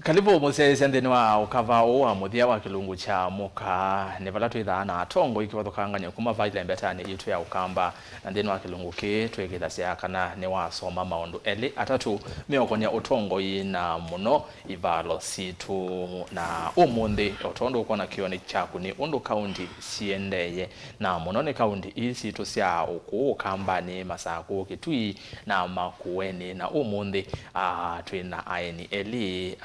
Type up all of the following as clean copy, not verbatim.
Kalibu muse sendeni wa ukava wa muthia wa kilungu cha muka nevalatu idhana atongo ikiwathukanganya kuma vaila mbetani itu ya ukamba na ndeni wa kilungu ki twekithasya kana ni wasoma maundu eli atatu miokonya utongo ina muno ivalo situ na umundi utondo ukona kioni chaku ni undu kaunti siendeye na muno ni kaunti isi tu sya uku ukamba ni masaku kitui na makueni na umundi twina aini eli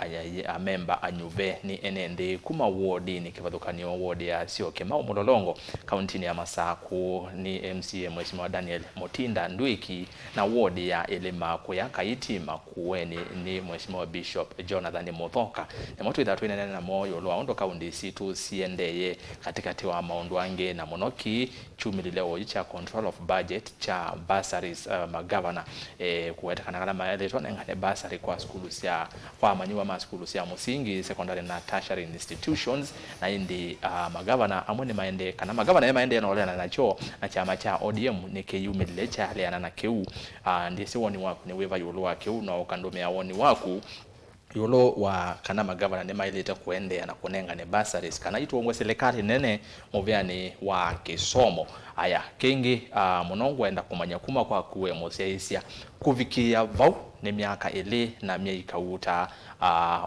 a member anyuve ni enende kuma wodi ni kivathukanio wodi ya Sioke Mau Mulolongo kaunti ni ya Masaku ni MCA Mheshimiwa Daniel Mutinda Ndwiki na wodi ya Elima Kuya Kaiti Makueni ni Mheshimiwa Bishop Jonathan Muthoka na moto ithatu inene na moyo lwa ondo kaunti situ siendeye katikati wa maundu ange na munoki chumilileo cha control of budget cha bursaries magavana kuwetekana kana maelezo ngane bursary kwa skulu sia kwa manyiwa ma skulu sia musingi secondary na tertiary institutions na indi magavana amone maende kana magavana ya maende yanaolana nacho na chama cha ODM ni KU mililecha leana na KU ndisi woni waku ni weva yulo wa KU na ukandomea woni waku yulo wa kana magavana ne maileta kuende na kunenga ne bursaries kana ituongwe serikali nene muvyani wa kisomo aya kingi munongo enda kumanya kuma kwa kuwe museisia kuvikia vau ni miaka ili na miaka uta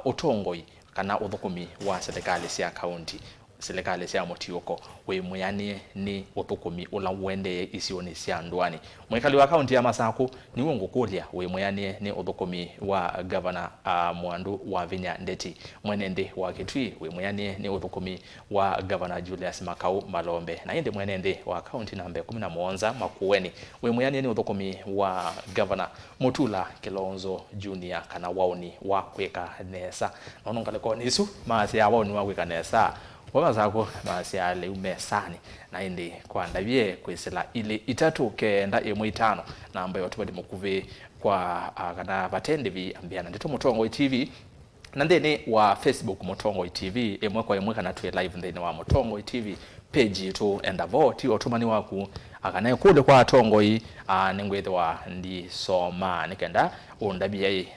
utongoi kana uthukumi wa serikali sia county serikali sia Mutioko we muyani ni uthukumi ula wende isioni sia ndwani mwekali wa county ya Masaku ni wongo kulia we muyani ni uthukumi wa governor Mwandu wa Vinya Ndeti mwenende wa Kitui we muyani ni uthukumi wa governor Julius Makau Malombe na inde mwenende wa county namba 11 Makueni we muyani ni uthukumi wa governor Mutula Kilonzo Junior kana wauni wa kweka nesa nono ngaleko nisu maasi ya wauni wa kweka nesa wazako maasi ya umesani na indi kwa ndabie kwisila ili itatu kenda imwe5 na ambayo watu badi mukuve kwa kana batendevi ambiana ndito Mutongo TV na ndene wa Facebook Mutongo TV emwe kwa emwe kana twe live ndene wa Mutongo TV page to endavo ti otumani waku akanaye kule kwa atongo yi ningwethwa ndi soma nikenda undabie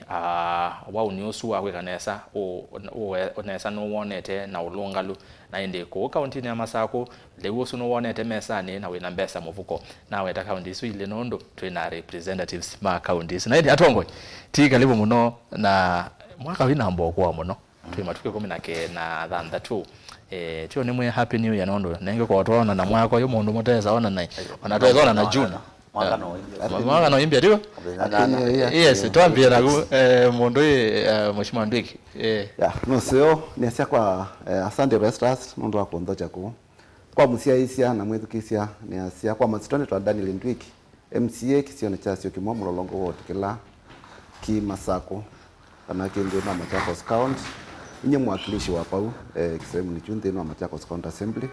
wa unyusu wa kwekanesa onesa no wonete na ulungalu na indi ko county ya Masaku lewo suno wonete mesani na wina mbesa muvuko na weta county su ile nondo twina representatives ma counties na indi atongo ti kalibu muno na mwaka wina mbo kwa muno twimatuke 10 na thandatu tio ni mwe happy new year nondo nenge kwa twaona na mwako yo mundu muteza ona nai wanatweza na June mwaka no imbia dio yes twambia na mundu Mheshimiwa Ndwiki no seo ni sia kwa asante restaurants mundu akondo chako kwa musia isia na mwethukisia ni asia kwa masitone twa Daniel Ndwiki MCA kisione cha Sioke Mau Mulolongo wote kila ki Masaku kana kende na Machakos County inye mwakilishi wa pau kisemu ni chunde no Machakos County Assembly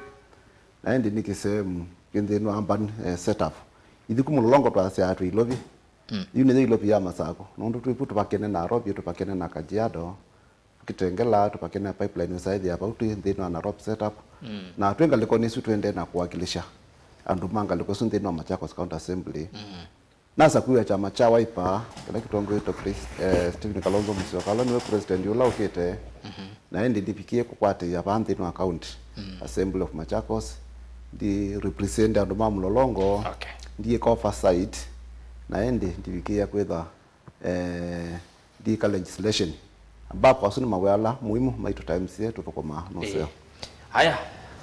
na ndi ni kisemu kende no amban setup ithiku Mulolongo twasya atu ilobi yune ilobi ya Masaku nondo twiputu pakene na Nairobi tupakene na Kajiado kitengela tupakene pipeline side ya pau ndino na Nairobi setup na twenga liko nisu twende na kuwakilisha andu manga liko sunde no Machakos County Assembly nasa kuya chama cha Wiper kila kitongo ito Stephen Kalonzo Musyoka ni president yula ukete na ndi ndipikie kukwate ya bandi no account Assembly of Machakos di represent andu ma Mulolongo ndiye kwa oversight na ndipikie kwetha di ka legislation ambapo asuni mawela muhimu maitu times yetu tukoma noseo haya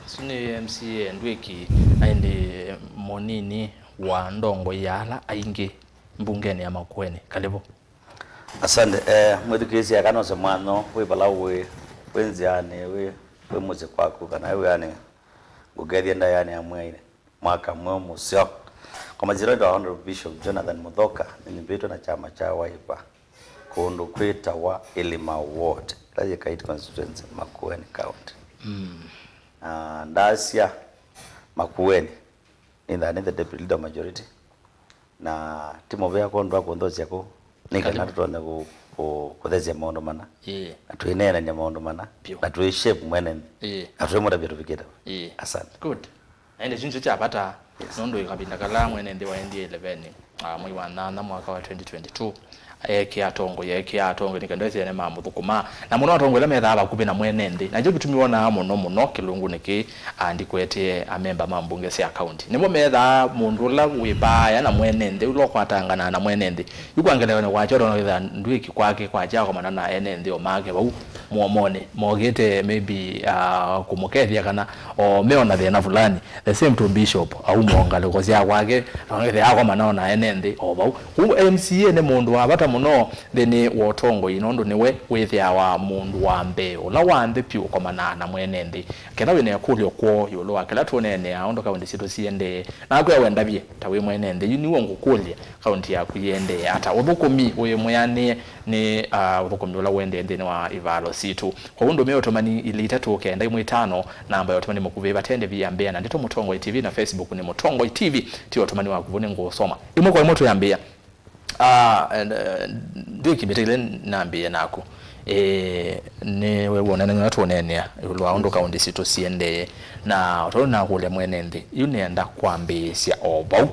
suni MCA Ndwiki ndi monini wa ndongo yala aingi mbungeni ya Makueni kalibu asante mwethukisi akanose mwano we balawe wenziane we muze kwako kana we yani ngugethia nda yani amwe mwaka mwe musyo kwa majira ndo Honorable Bishop Jonathan Muthoka ni mbito na chama cha Wiper kundu kwita wa Elima Ward laje Kaiti constituency Makueni County ndasia Makueni in the deputy leader majority na timo vya kondo kondozi yako nika natone kuthezia maondo mana atwinena nya maondo mana atwe shape mwene atwe moda biro bikeda asante good ende jinjo cha pata nondo ikabinda kala mwene ndi wa ND 11 mwezi wa 8 mwaka wa 2022 atongo nikandweze ne mambo thukuma na muno atongo ile metha bakubi na mwenende na jo gitumiwona muno kilungu niki andikwete amemba mambunge cia account nimo metha mundu la wibaya na mwenende ulo kwatangana na mwenende yukwangelewa ne kwacho ndo itha ndwiki kwake kwacha kwa manana enende o make bau muomone mogete maybe kumukethia kana o meona thina fulani the same to bishop au muongale ko cia kwake ngithe yako manana enende o bau MCA ne mundu abata muno thini wotongo inondo niwe withia wa mundu wa mbeo la wande piu kwa manana mwenende kenda wene yakulyo kwo yolo akela tuonene aondo kaunti situ siende na kwa wenda bie tawe mwenende yuni wongo kulya kaunti ya kuyende ata ubukumi uye muyane ni ubukumi la wende ndene wa ivalo situ kwa undo meyo tomani ilitatu kenda imwe 5 namba yotomani mukube batende biyambea na ndito Mutongo TV na Facebook ni Mutongo TV tiyo tomani wa kuvune ngosoma imwe kwa imoto yambea ndio kimetele nambie nako ne webona na tuonene ulo aondo kaunti situ siende na utona kule mwenende yunenda kwambisia obau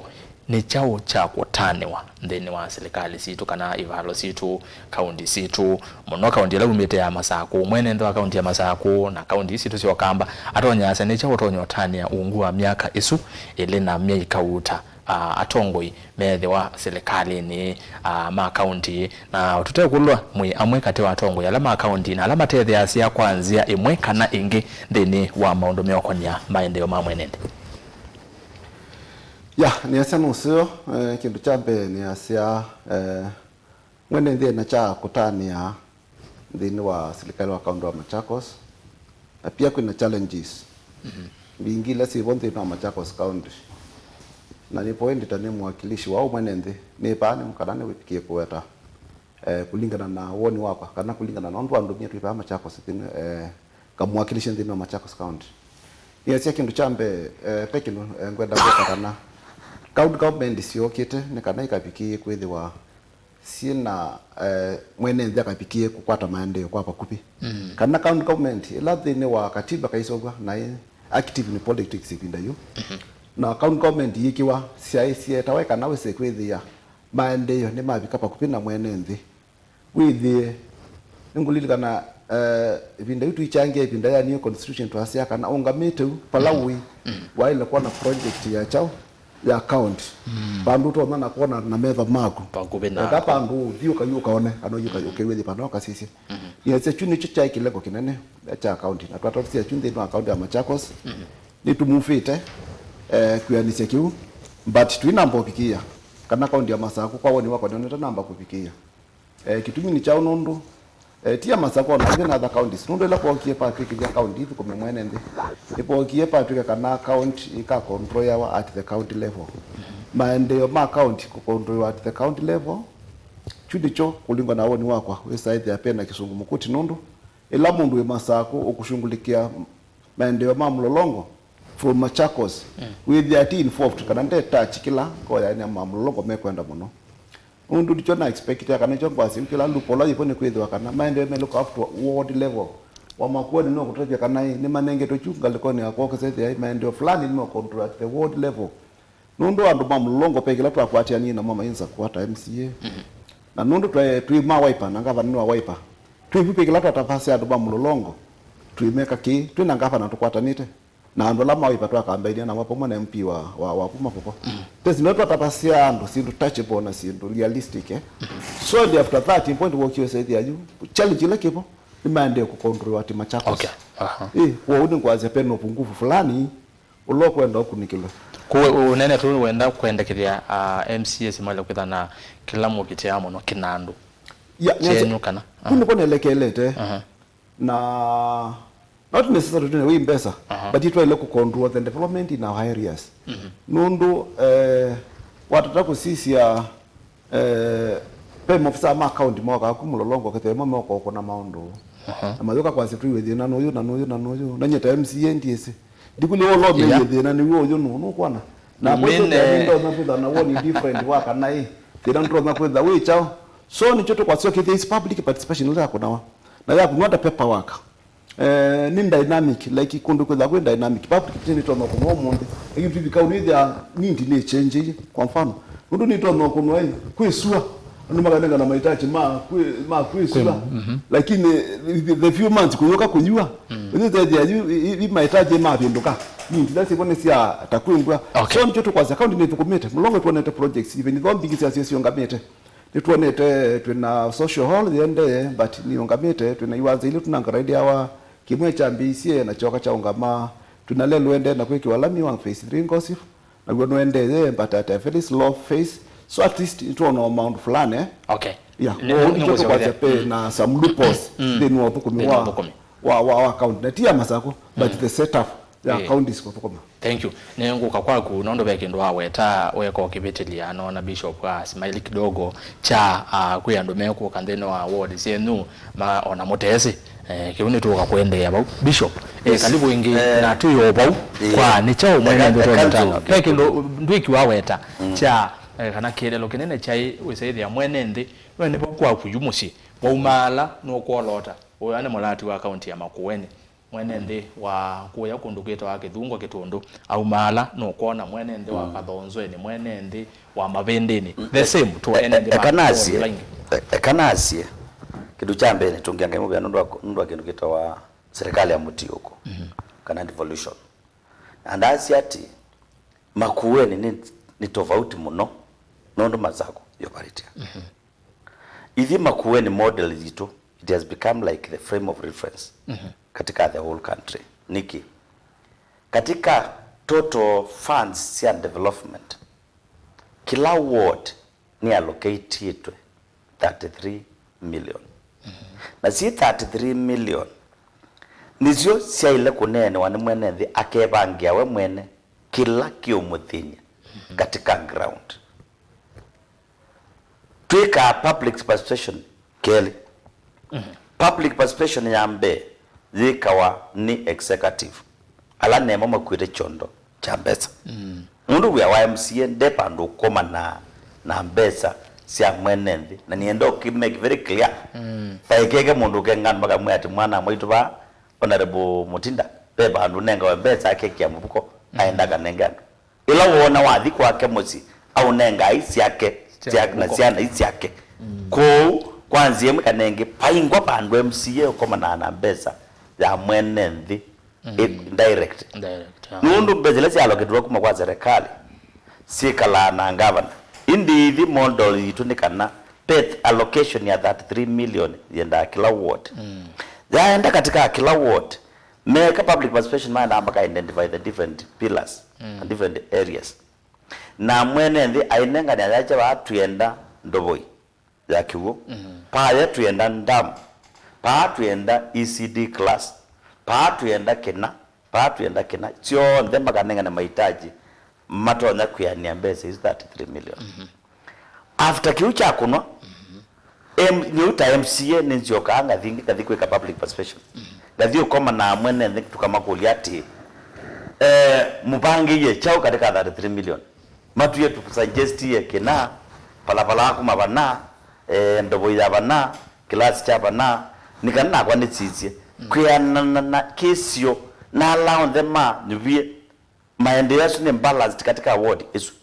ni chao cha kutanewa ndeni wa serikali situ kana ivalo situ kaunti situ muno kaunti la umete ya Masako mwenende wa kaunti ya Masako na kaunti situ sio kamba atonyasa ni chao tonyotania ungua miaka isu ile na mia ikauta atongoi methe wa serikali ni ma county na tutekulwa mwi amwe kati wa atongoi ala ma county na ala matethe asia kwanzia imwe kana ingi thini wa maundu meokonia maendeleo ma mwenende ni asia nusio kindu cha mbe ni asia mwenende na cha kutania thini wa serikali wa kaunti wa Machakos na pia kuna challenges bingila si bonde na Machakos county na nipoendi tani mwakilishi wao mwenende ni paani mkanane wipikie kuweta kulingana na woni wako kana kulingana na ndo ndumia tuipa Machakos kamwakilishi ndino Machakos county ni asia kindu chambe pekino ngwenda gukatana county government siokite ni kana ikapikie kwithiwa sina mwenende akapikie kukwata maendeleo kwa pakupi kana county government ila thini wa katiba kaisogwa na active ni politics ipinda yu na county government yikiwa CIC taweka nawe sekwithia maendeleo ni mabika pakupina mwenende withie ngulilika vinda itu ichangia vinda ya new constitution twasia kana ungamete palawi waile kwa na project ya chao ya county bandu to mana kuona na metha maku pakupina kapa ndu dio kayuka one ano yuka ukewethi panoka sisi yese chuni chicha ikileko kinene cha county na twatofisia chunde no account ya Machakos ni tumufite kuyanise kiu but tuinambo pikia kana kaunti ya Masako kwa woni wako ndio namba kupikia kitumi ni chao nundu tia Masako na ngena other counties nundu ila kwa kiepa pikia county hivi kwa mwenende ipo kiepa tuka kana county ika control ya at the county level maendeleo ma county ku control at the county level chudicho kulingwa na woni wako we side ya pena kisungu mukuti nundu ila mundu we Masako ukushungulikia maendeleo ma mlolongo from Machakos with the team involved kana nde touch kila ko ya mamulongo mekwenda muno undu dicho na expect ya kana chongwa simkila lupola yipone kwethwa kana maende me look up to ward level wa makwoni no kutavya kana ni manenge to chunga likoni akwa kase ya maende fulani ni control at the ward level nundu andu mamulongo pekila twa kwatia ni na mama inza kwata MCA na nundu twa ma wiper na ngava ni wa wiper twi pekila twa tafasi andu mamulongo twimeka ki twina ngava na tukwatanite na ndo lama wipatwa kambaidia na wapo mwana MP wa puma popo tezi ndo tatapasia ando sindu touchable na sindu realistic so after that point work you say there you challenge ile kipo imande ku control wa Machakos kwa udi kwaze peno pungufu fulani ulokwenda okunikilo kuwe unene tu wenda kuendekeria MCS mali kwithana kila mukitiamo no kinandu chenyu kana kuniko elekelete na not necessarily to win better but it will control the development in our areas nundu watata kusisia pemo fisa ma account moka kumulolongo kete mama ko na maundu amazoka kwa situ we na noyo na nyeta MCA ndiese dikuli wo me na ni wo yo no kwana na bote ndo na peda na woni different waka na hii they don't know na the way chao so ni choto kwa sio kete is public participation la kuna na ya kunwata paperwork ni dynamic like kundu kwa dynamic public ni to no ko monde hivi vikao ni there need ni change kwa mfano undu ni tono kunwa kwisua andu makanenga na mahitaji ma kwisua lakini the few months kuyoka kunyua ndio je mahitaji ma binduka ni ndase bone sia takwindwa so nchoto kwa account ni tukumete mlongo tuonete projects even though mbigi sia sio ngamete nituonete tuna social hall yende but ni ngamete tuna iwaza ile tunanga idea wa kimwe cha mbisie na choka cha ungama tunalelo ende na kweki walami wa phase 3 ngosif na gwono ende but at a very slow phase so at least it on amount fulani okay yeah ndio kwa jape na some loopholes then wa bukumi wa account na tia masako but the setup the account is kwa thank you nenguka kwaku nondo bekindu aweta weko kibetiliano na bishop wa smile kidogo cha kuyandomeko kandeno wa ward senu ma ona motesi kiuni tuka kuendea bau bishop kalibu ingi na tuyo bau kwa ni chao mwenye ndo tano peke ndo ndwiki waweta cha kana kirelo kinene chai wesaidi ya mwene ndi wene kwa kuyumusi wa umala no kolota oyane mulati wa account ya makuweni mwene ndi wa kuya kundukita wa kithungo kitundu au mala no kona mwene ndi wa kathonzwe ni mwene ndi wa mavendeni the same to ene ndi kanasi kitu cha mbele tungianga mubya ndo kindu kitawa serikali ya muti huko kana devolution and asiati makuweni ni tofauti muno nondo mazako yoparitia ithi makuweni model zitu it has become like the frame of reference katika the whole country niki katika total funds ya development kila ward ni allocate 33 million na si 33 million nizio sia ile kunene wani mwene thi akebangia we mwene kila kiomuthinya katika ground twika public participation keli public participation yambe zikawa ni executive ala nemo makwire chondo cha mbesa mundu wa MCA depa ndo koma na mbesa sia mwenendi na niendo ki make very clear paikeke mundu kengan maka mwati mwana mwitu ba honorable Mutinda beba ndo nenga wa mbesa keki ya mbuko aenda kanenga ila wona wathi kwake musi au nenga isi yake na siana isi yake ko kwanzie mkanenge paingwa bandu MCA koma na mbesa ya mwenendi direct nundu bezelesi aloketwa kuma kwa serikali sikala na governor indi the model yitunikana pet allocation ya 33 million yenda kila ward yaenda katika kila ward make public participation mind ambaka identify the different pillars and different areas na mwenendi ainenga ni ajaje watu yenda ndoboi ya kiwo pa yetu yenda ndam pa tu yenda ECD class pa tu yenda kena sio ndemba kanenga na mahitaji matonya kuyania mbese is 33 million after kiucha kuno nyuta MCA nizio kaanga thingi kathikweka public participation gathio koma na mwene ndi tukama kuliati mupangi ye chao katika 33 million matu yetu suggest ye kena pala kuma bana ndobo ya bana class cha bana nikanna kwa nitsitsie kuyana kesio na allow them nyubie maendeleo ni balanced katika ward isu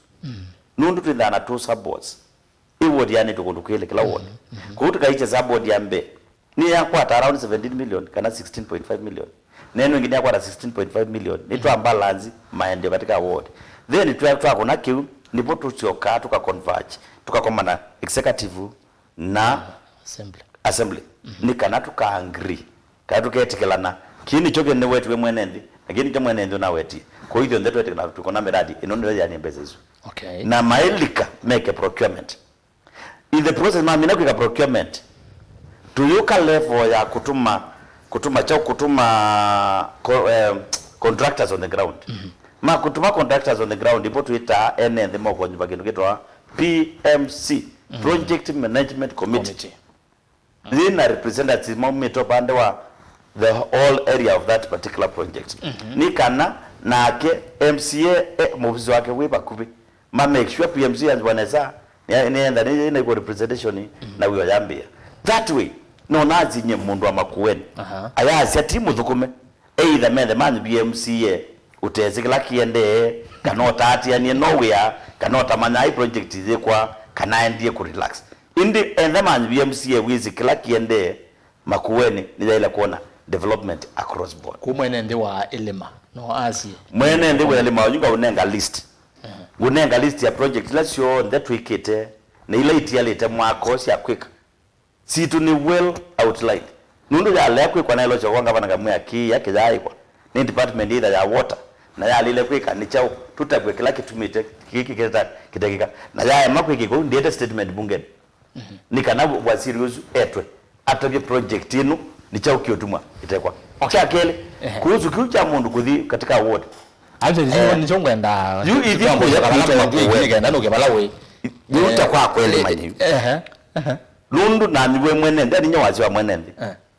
nundu twindana two subboards ward yani tukundukile kila ward kuhutu kaiche subboard ya mbe ni yakwa around 17 million kana 16.5 million neno ngine yakwa 16.5 million ni tu balance maendeleo katika ward then tu kuna kiu ndipo tusioka tuka converge tukakoma na executive na assembly ni kana tuka agree kana tuketekelana kini choke ne wetu we mwenendi lakini kama mwenendi na weti kwa hivyo ndio wetu tukona miradi inondo yani mbeza hizo okay na maelika make a procurement in the process mimi nakuika procurement tuyuka level ya kutuma contractors on the ground ma kutuma contractors on the ground ipo tuita NN mo kwa nyumba kindu PMC project management committee lina representatives momento pande wa the whole area of that particular project nikana nake MCA mufisi wake wipa kubi ma make sure PMC anzwaneza nienda ni iko representation na wiyo yambia that way no nazi nye mundu wa makuweni ayazi ati muthukume either the man BMCA utezi kila kiende kana tati yani nowhere kana tamanya project ize kwa kana endie ku relax indi endaman BMCA wizi kila kiende Makueni ni ile kuona development across board kumwene ndi wa elima no asi mwene ndi wa elima unga unenga list unenga list ya project let's show that we kite na ile itialete mwako cia quick situ ni well outlined nundu ya lekwe kwa nailo cho wanga bana gamwe aki yake yaikwa ni department either ya water na ya lile kwika ni chao tutagwe kila kitumite kiki kitakika na ya makwiki ko ndiye statement bungeni nikana waziri uzu etwe atobye project inu ni chao kiotumwa itekwa chakele kuhusu kiucha mundu kuthi katika ward actually ni chongwenda you idhiko ya kama ndiye ndano kebalawe yuta kwa kweli mani lundu na niwe mwene ndani nyawazi wa mwene ndi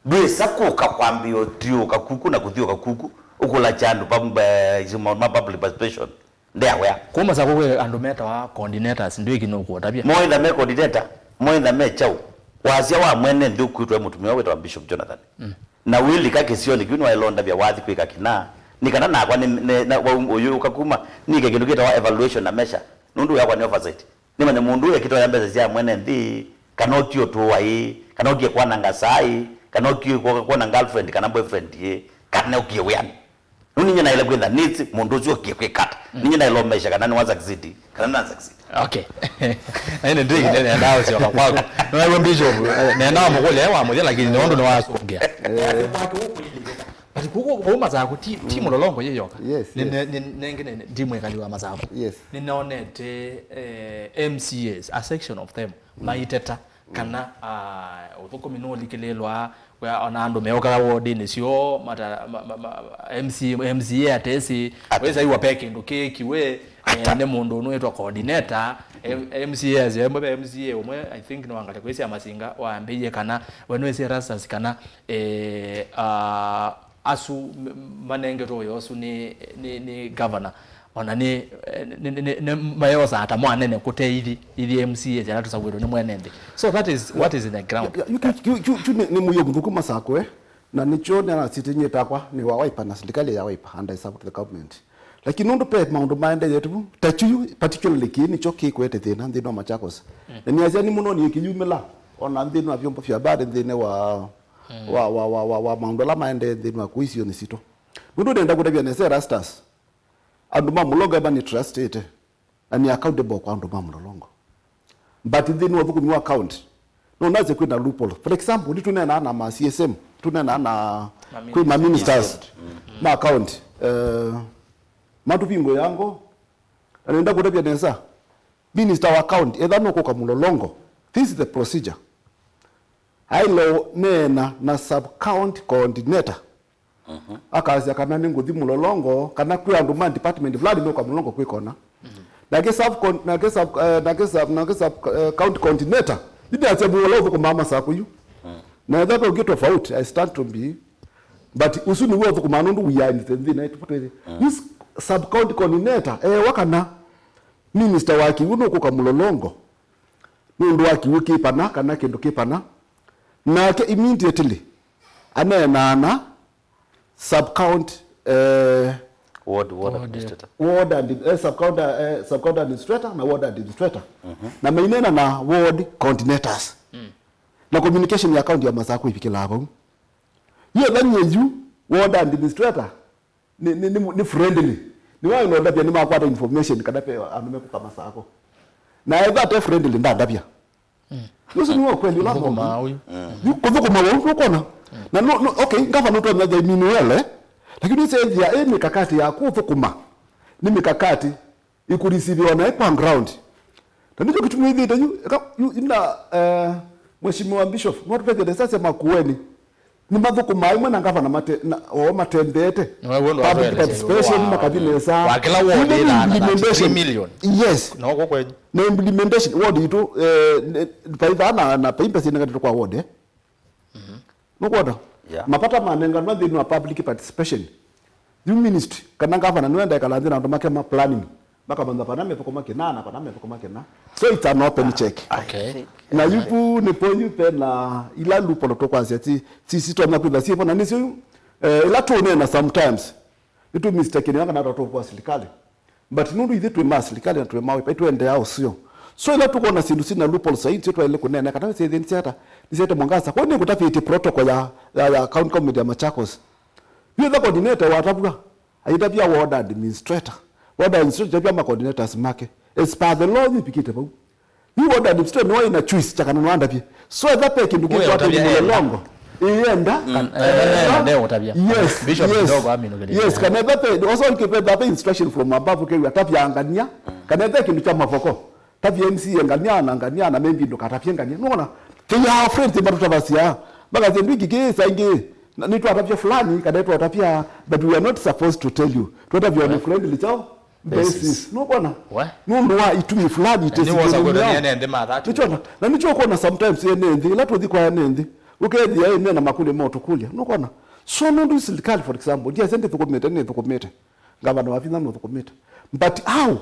bwe sakuka kwambio trio kakuku na kuthio kakuku ukula chandu pamba izuma public participation ndewe kuma za kwe andometa wa coordinators ndio kinoko tabia moi the me coordinator moi the me chau wazia wa mwene ndi kuitwa mutumia wetu wa Bishop Jonathan na wili kake sio ni kwinu wailonda bya wathi kwika kina nikana na kwa na uyu kakuma nike kindu kita wa evaluation na measure nundu yakwa ni oversight nimanya mundu ya kitwa yambeza cia mwene ndi kanokio tu wai kanokio kwa nanga sai kanokio kwa na girlfriend kana boyfriend ye kanokio yani nuni na ile kwenda needs mundu sio kikwekata ninyi na ile measure kana ni waza kizidi kana na succeed okay ene ndiki nene ndao sio kwa kwako wewe Bishop nenda mukole wa mmoja lakini nondo ni wasongea bati kuko kuma za kuti timu lolongo yeyoka nengene ndimwe kaliwa mazako ninaonete MCAs a section of them maiteta kana uthoko mino likelelwa kwa onando meoka wodi nisio mata MCA atesi weza iwa peke ndo kiwe ne mundu unwetwa coordinator MCAs yembe MCA umwe I think no angate kwesi amasinga waambie kana wenwese rasas kana asu manenge to yosu ni governor ona ni mayosa hata mwanene kute ili MCA jana tusawiro ni mwenende so that is what is in the ground ni muyo mvukuma sakwe na nicho na sitinye takwa ni wa wiper na serikali ya wiper and I support the government lakini ndo pe maundu maende yetu tachu particularly kini choki kwete thina ndino Machakos na ni azani muno ni kiyumela ona ndino na vyombo vya habari ndine wa maundu la maende ndino kuisio ni sito ndo ndenda kutabia nese rastas anduma mulongo eba ni trusted and accountable kwa anduma mulongo but then wavuku mi account no naze kwenda loophole for example ndi tunena na ma CSM tunena na kwa ministers ma account matupingo yango anaenda kutabia nesa minister wa account either no kwa mulolongo this is the procedure hailo nena na sub count coordinator akazi kana ninguthi mulolongo kana kwa anduma department vladi no kwa mulolongo kwikona na sub count coordinator ndi atsebu wolovo kwa mama sakuyu na that get of out I stand to be but usuni wovo kwa manundu uyani thina itupotele this sub count coordinator wakana minister waki uno kwa mulolongo nundu waki wiki pana kana kindu kipana na ke immediately ana sub count ward administrator ward and sub count administrator na ward administrator na mainena na ward coordinators na communication ya account ya masako ipikila hapo hiyo then you ward administrator ni friendly ni wao ndio ndabia ni makwata information kadape anumeku kama sako na that friendly ndabia nusu ni kweli lazima maui yuko maui ukona na no okay ngava no tona the minuele lakini sasa ya mikakati ya kuthukuma ni mikakati ikureceive na kwa ground ndio kitu mwithi ndio ina mheshimiwa Bishop not peke sasa Makueni ni mathukuma imwe na ngava na matembete public participation na kabinesa wakila ward ila 3 million yes no kwa kwenye na implementation ward itu paidha na pimpa sina ngati kwa ward nukwada mapata manenga no thinu public participation you ministry kana ngava na nwenda kala ndina ndo make ma planning baka banza paname poko make na paname poko make na so it's an open check okay na yupu ni ponyu pe na ila lupo to kwa zeti sisi to na kwenda siepo na nisi ila to na sometimes itu mistake ni ngana topo serikali but nundu ithi twi ma serikali na twi mawe pa twende yao sio so ila tuko na sindu sina loopholes side twa ile kunene kana se then siata nisete Mongasa kwa nini kutafiti protocol ya county committee ya Machakos you the coordinator watapwa aitapia ward administrator pia ma coordinators make as per the law zipikite pa you ward administrator no ina choice chakana no anda pia so that pe kindu kitu watu mulolongo ienda leo tabia bishop kidogo amino gele yes kana that also keep that instruction from above ke atapia angania kana that kindu cha mafoko tapia MC angania na membi ndo katapia angania unaona kia friends bado tavasia baga zendwiki ke sainge ni tu atapia fulani kana tu atapia but we are not supposed to tell you tu atapia ni friendly chao basis no bwana mundu wa itumi fulani tesi ni wosa godo ni ende mathatu nichona na nicho kuona sometimes ene la tu dhikwa ene ukedi ya ene na makule moto kulia no kona so mundu serikali for example dia sente tukomete ngabana wafina no tukomete but how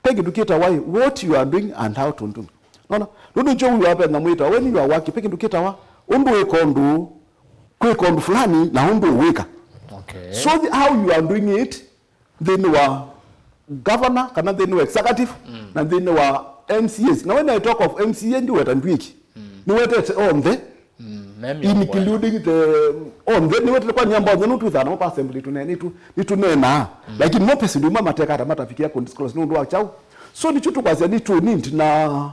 pegi dukita why what you are doing and how to do no nundu njo huyu hapa na muita when you are working pegi dukita wa undu ekondu kwekondu fulani na undu weka okay so how you are doing it then wa governor kana then wa executive na then wa MCAs now when I talk of MCA ndi weta ndwiki ni weta on the including the on the ni weta kwa nyamba nyo tu thana pa assembly tunena lakini no pesi nduma mateka hata matafikia ku disclose ndo wa chao so ni chutu kwazia ni tu nint na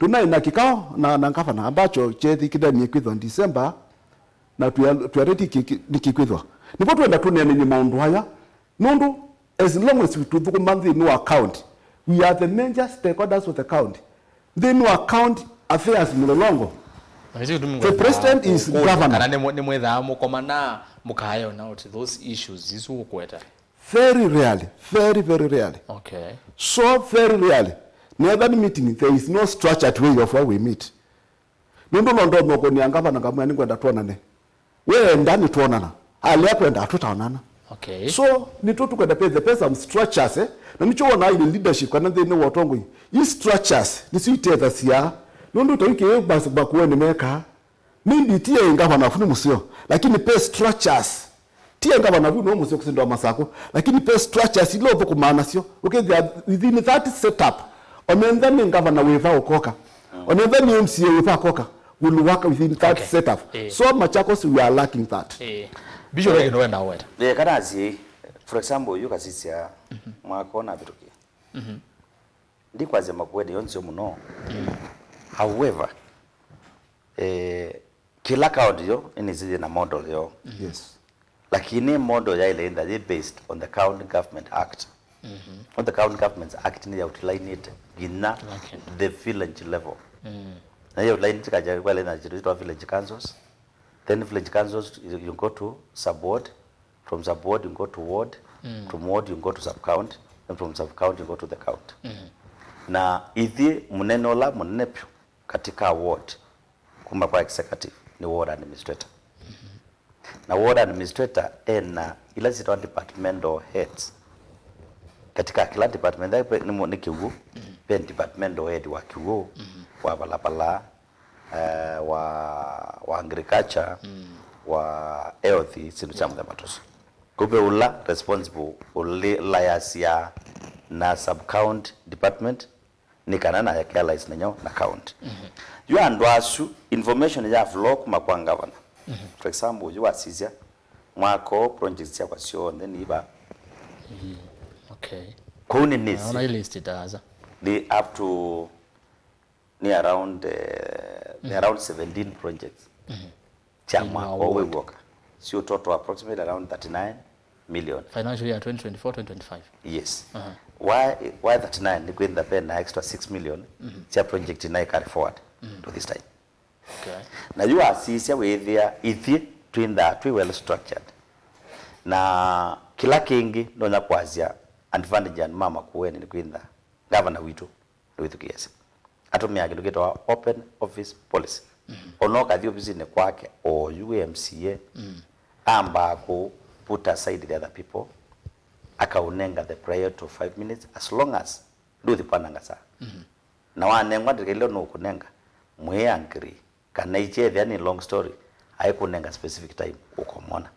tunaina kikao na governor ambacho chethi kidani kwithwa December na tuyareti nikikwithwa nipo tuenda tunene ni maundu haya nundu as long as we do the monthly no account we are the major stakeholders of the county then no account affairs mulolongo the president is governor kana ni mwetha mukomana mukayo now those issues isu kweta very rarely okay so very rarely never meeting there is no structured way of how we meet nundu ndo moko ni angava na kamwe ni kwenda tuonane wewe ndani tuonana hali yako enda tutaonana okay so ni tu kwenda pay the pesa structures na nicho wana ile leadership kana thine watongo hii structures ni siiteza sia nundu toike basi bakuone meka mimi tie ngava na funi musio lakini pay structures tie ngava na funi musio kusindo masako lakini pay structures ile opo kumana sio okay they are within that setup onenda ni ngava na weva okoka onenda ni MCA weva okoka will work within that setup so Machakos we are lacking that bishop yake ndo enda weta kanazi for example yuka sisia mwakona bituki ndi kwaze makwede yonzo muno however kila county yo inizije na model yo yes lakini model ya ile nda based on the County Government Act on the County Government Act ni outline it gina the village level na hiyo outline tikaja kwa ile na jiritwa village councils then village councils you go to sub ward from sub ward you go to ward from ward you go to sub county and from sub county you go to the county na ithi munenola munenepyo katika ward kuma kwa executive ni ward administrator na ward administrator ena ila zitwa departmental heads katika kila department ni kiwu pen departmental head wa kiwu wa balabala wa agriculture wa health sinu cha mthematoso kube ula responsible uli liasia na sub county department ni kanana ya care lies nanyo na county you and wasu information ya flow kuma kwa governor for example you asizia mwako projects ya kwa sio then iba okay kuni nisi naona ile list itaanza they up to near around 17 projects chama kwa we work sio total approximately around 39 million financial year 2024-2025 yes why 39 ni kwenda pena extra 6 million cha project na carry forward to this time okay na you assist with there ithi twin that we well structured na kila kingi ndo nyakwazia advantage and mama kuweni ni kwenda governor witu witu kiasi atumia kitu kitwa open office policy onoka thio bizine kwake o UMCA amba ku put aside the other people akaunenga the prior to 5 minutes as long as do the pananga sa na wanengwa ndikelo no kunenga mwe angry kana iche yani long story haikunenga specific time ukomona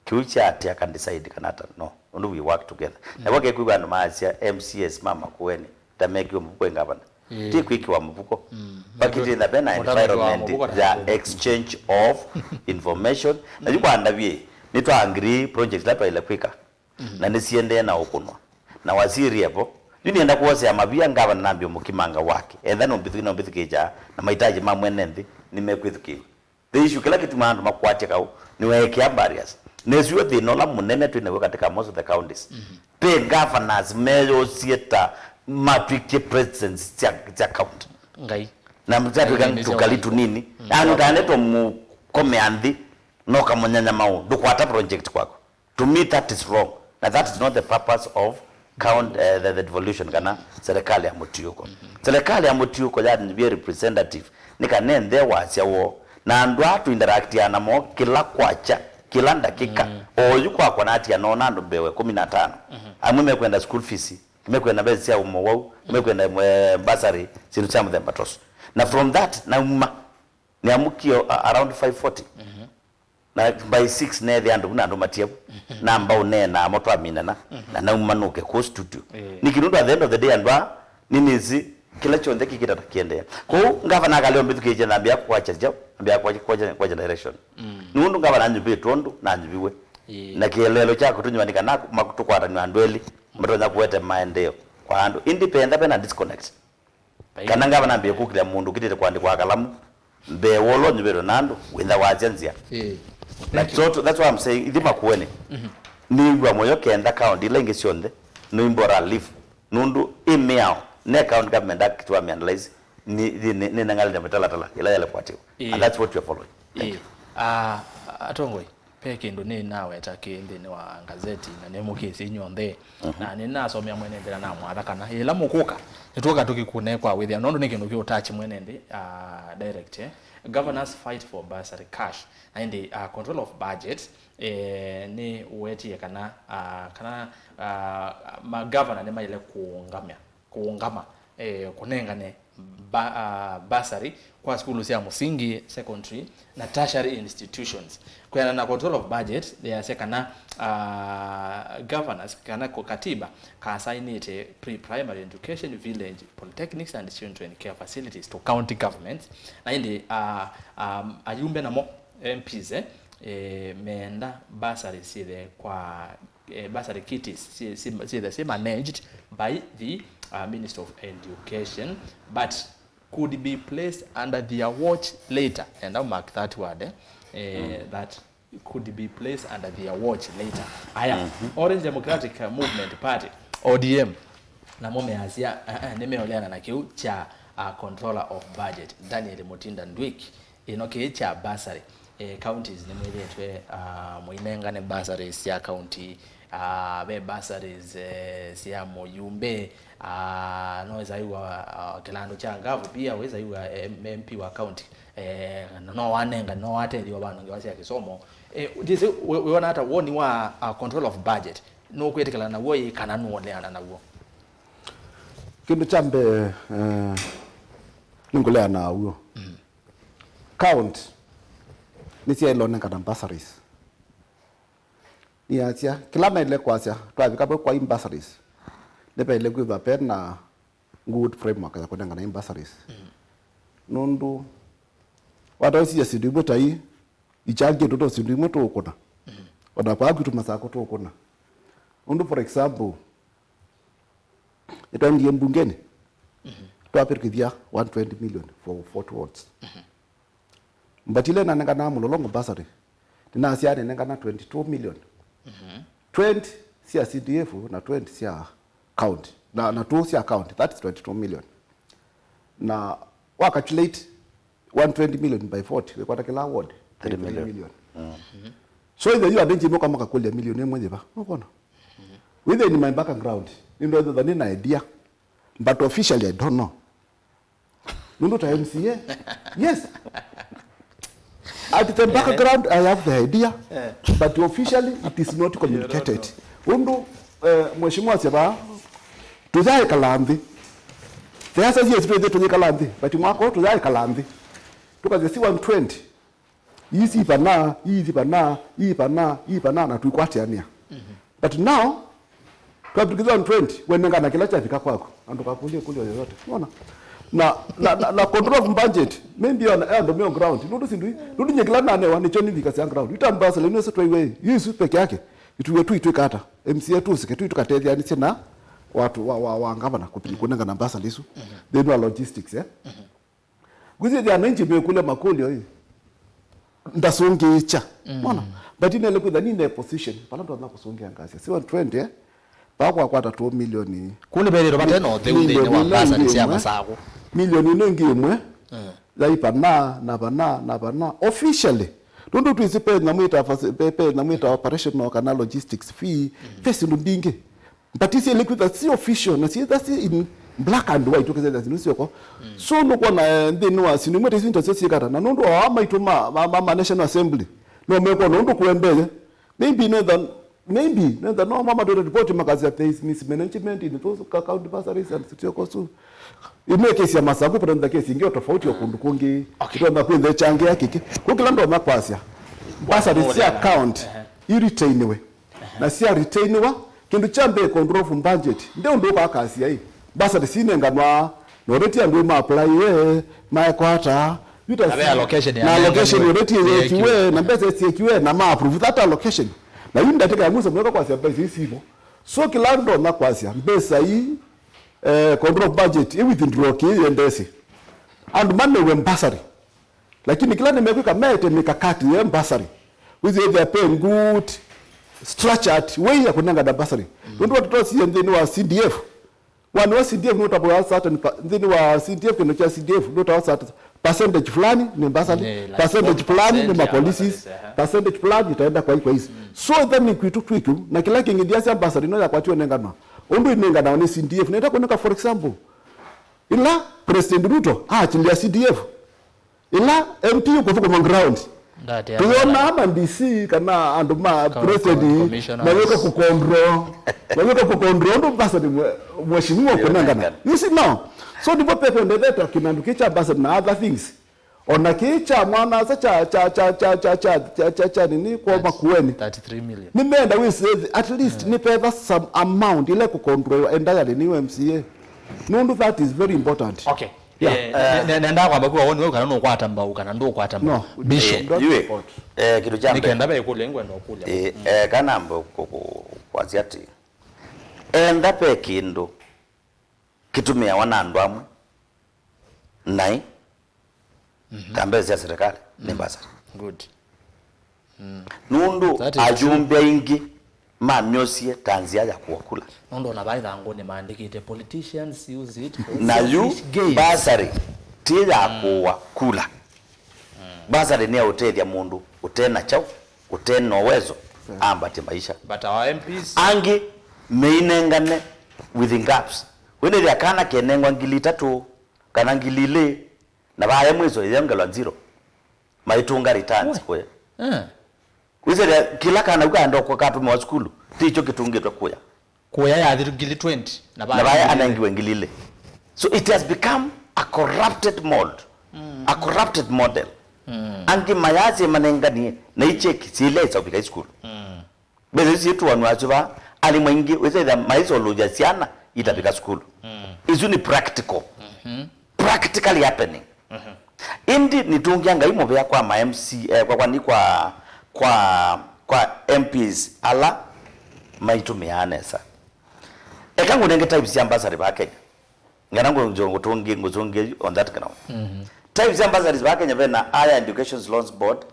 kiucha ati can decide kanata no only we work together na wake kuiba no maasia MCS mama kueni tameki mbuko ngabana ti kwiki wa mbuko but in the bena environment the exchange of information na yuko andabie nito agree project lapha ile kwika na nisiende na okunwa na waziri hapo nienda kuoza mabia ngabana nambio mukimanga wake then ombithikeja na mahitaji mamwene nthi nimekwithuki the issue kila kitu mandu makwate kau niweke barriers nezuo the nola munene tu newe katika most of the counties pe governors mayor sieta matrike presidents cha county ngai na mtatu kan tukalitu nini anu taneto mu komeandi no kamonyanya mau dukwata project kwako to me that is wrong and that is not the purpose of the devolution kana serikali ya mutiuko serikali ya mutiuko that is very representative nikanende wasyawo na andu atu interact na mo kila kwacha kila dakika oyu kwa nati ya nona ndo bewe 15 amwe kwenda school fees mekwenda bezi ya umowau mekwenda basari sinu chamu the batos na from that na ni amukio around 540 na by 6 ne the andu matiabu na ambao ne na moto amina na umanuke ko studio nikinundu at the end of the day andwa ninizi kila chonde kikita kiendea ko ngavana kalio mbituke na bia kwacha jao bia kwa generation nundu ngavana nyibe tondo na nyibiwe na kielelo chako tunywanika na makutukwata ni andweli mtonya kuwete maendeleo kwa andu independent na disconnect kana ngavana mbie kukila mundu kitete kwandikwa kalamu mbe wolo nyibero nandu witha wajenzia that's why I'm saying idima kuene ni wa moyo kenda county lenge sionde no imbora live nundu email ne county government act to analyze ni nangali na metala ila yale kwatiwa and that's what you are following atongoi peke ndo ni nawe takindi ni wa gazeti na nemukisi nyonde na ninasomya mwenendera na mwa kana ila mukuka nituka tukikunekwa with ya nondo nikindu kyo touch mwenende direct governors fight for bursary cash and the control of budget ni weti kana ma governor ne maile kuungama kunengane bursary kwa skulu cia musingi secondary na tertiary institutions kwa na control of budget they are kana governors kana ko katiba ka signate pre-primary education village polytechnics and children care facilities to county governments na indi ayumbe na mo MPs meenda bursary sile kwa bursary kits see managed by the Minister of Education but could be placed under their watch later and I'll mark that word that could be placed under their watch later Orange Democratic Movement Party ODM na mumeazia nimeoleana na kiu cha controller of budget Daniel Mutinda Ndwiki inoke cha bursary counties nimeletwe muinengane bursaries ya county be bursaries sia moyumbe naweza iwa kilando cha ngavu pia weza iwa MP wa county no wanenga no ateliwa bana ngwasi ya kisomo dize weona hata woni wa control of budget no kwetekala na wo kana nuoleana na wo kindu chambe ningulea na wo count nisia ilone kana bursaries niatia kila mele kwasia twavika kwa bursaries lepele kuiva pena good framework ya kutenga na bursaries nundu watosi ya sindu mutai ichangie toto sindu muto ukona ona kwa kitu masako to ukona nundu for example etangie mbungeni twapirikithia 120 million for 40 wards mbatile na ngana mulolongo bursary dinasiane ngana 22 million 20 cia CDF na 20 cia county na 2 cia county that is 22 million na calculate 120 million by 40 we kwata kila ward 3 million so ile you abenji mo kama kakulia million emwe ba unaona within my background ndio the na idea but officially I don't know ndio ta MCA yes at the background I have the idea but officially it is not communicated undu mheshimiwa sema tuzae kalambi sasa hiyo sio zetu kalambi but mwako tuzae kalambi tukaze si 120 Easy pana na tuikwatiania. But now kwa 2020 wenenga na kila chafika kwako andoka kulie yoyote. Unaona? Na control of budget maybe on the ground. Ndio nyekila nane wa nichoni vikasi ground. Itambasa leno sio iwe. Yesu peke yake. Ituwe tu itwekata. MCA tu sike tu tukatethia yani sina watu wa ngavana kunenga na mbasa lisu. Then wa logistics Guzi ya nanchi kule makolio hii. Ndasongecha. Unaona? But ile kwa nini position? Pala ndo anaposongea ngazi. Sio trend Bakwa kwata 2 milioni. Kule belero bateno theundi ni wangasa ni cia masako. Milioni nengi imwe. Zaipa na bana officially. Ndondo tuisipe na mwita operation no kana logistics fee pesa ndinge. But isi liquid that's official na si that's in black and white ukizenda sinusiyoko. So no kwa ndini wa sinumete sinto sesikata na ndondo ama ituma ma National Assembly. No meko ndondo kuembele. Maybe no mama do report makazi there is mismanagement in those account bursaries and sitio so ime kesi ya masaku pero nda kesi ingeo tofauti okundu kungi kitu na kwenda change yake kukila ndo makwasya bursary si account iretainwe na si retainwa kindu chambe control of budget ndio ndo kwa kasi ya hii bursary sinenganwa no reti ando ma apply we ma kwata na allocation na allocation reti yekiwe na pesa yekiwe na ma approve that allocation na yini ndateka ya musa mweka kwa siya hii sivo. So kilando na kwa siya mbesa hii control of budget everything roki endesi. And money we mbasari. Lakini kilando mekuika mete mikakati ya mbasari. Wizi they are paying good structured way ya kunanga da basari. Ndio watoto siya ndeni wa CDF. Wanu wa CDF nota kwa certain ndeni wa CDF kino cha CDF nota wa certain percentage fulani ni basari, percentage fulani ni mapolicies, percentage fulani itaenda kwa hizi. So then ni kwitu na kila kingidia si ambassador no ya kwatiwa nengana. Ondo inengana ni CDF nenda kuneka for example. Ila President Ruto chilia CDF. Ila MP uko kwa ground. Tuona ama DC kana anduma president na weka kukondro ndo ambassador mheshimiwa kunengana. You see now. So ndipo pepe ndeta kinandukicha ambassador na other things. Ona kicha mwana sa cha nini kwa makueni 33 million. Nimeenda we say at least ni pay some amount ile ku control entirely ni MCA. No, that is very important. Okay. Nenda kwa bakuwa woni wewe kana no kwata mbau kana ndo kwata mbau. Bishop. Kitu jambo. Nikenda be kule ngwenda okule. Kana mbo kwa ati. Enda pe kindu. Kitumia wanandu amwe. Nai. Tambezi ya serikali ni basari. Good. Nundu ajumbe ingi mamyosie tanzia ya kuwakula. Nundu na baitha ngone maandikite politicians use it for na yu basari tila kuwakula. Basari ni ya utethia mundu utena chau utena uwezo ambati maisha. But our MPs angi meinengane within gaps. Wene ya kana kenengwa ngili 3 kana ngili 4 na bae mwizo yengelwa 0 maitunga returns kwe wizere kila kana ukanda kwa katu wa skulu ticho kitungitwa kuya ya ngili 20 na bae anangiwe ngilile. So it has become a corrupted mold, a corrupted model. Angi mayazi manengani na icheki sileza ubika skulu bezi situ wanwachiba ali mwingi wizere maizo loja siana itabika skulu izuni practical practically happening. Indi nitungianga imo bya kwa ma MC kwa MPs ala maitumiane sa. Ekangu nenge types ya ambassador ba Kenya. Nganangu nguzongi on that ground. Types ya ambassadors ba Kenya bena Higher Education Loans Board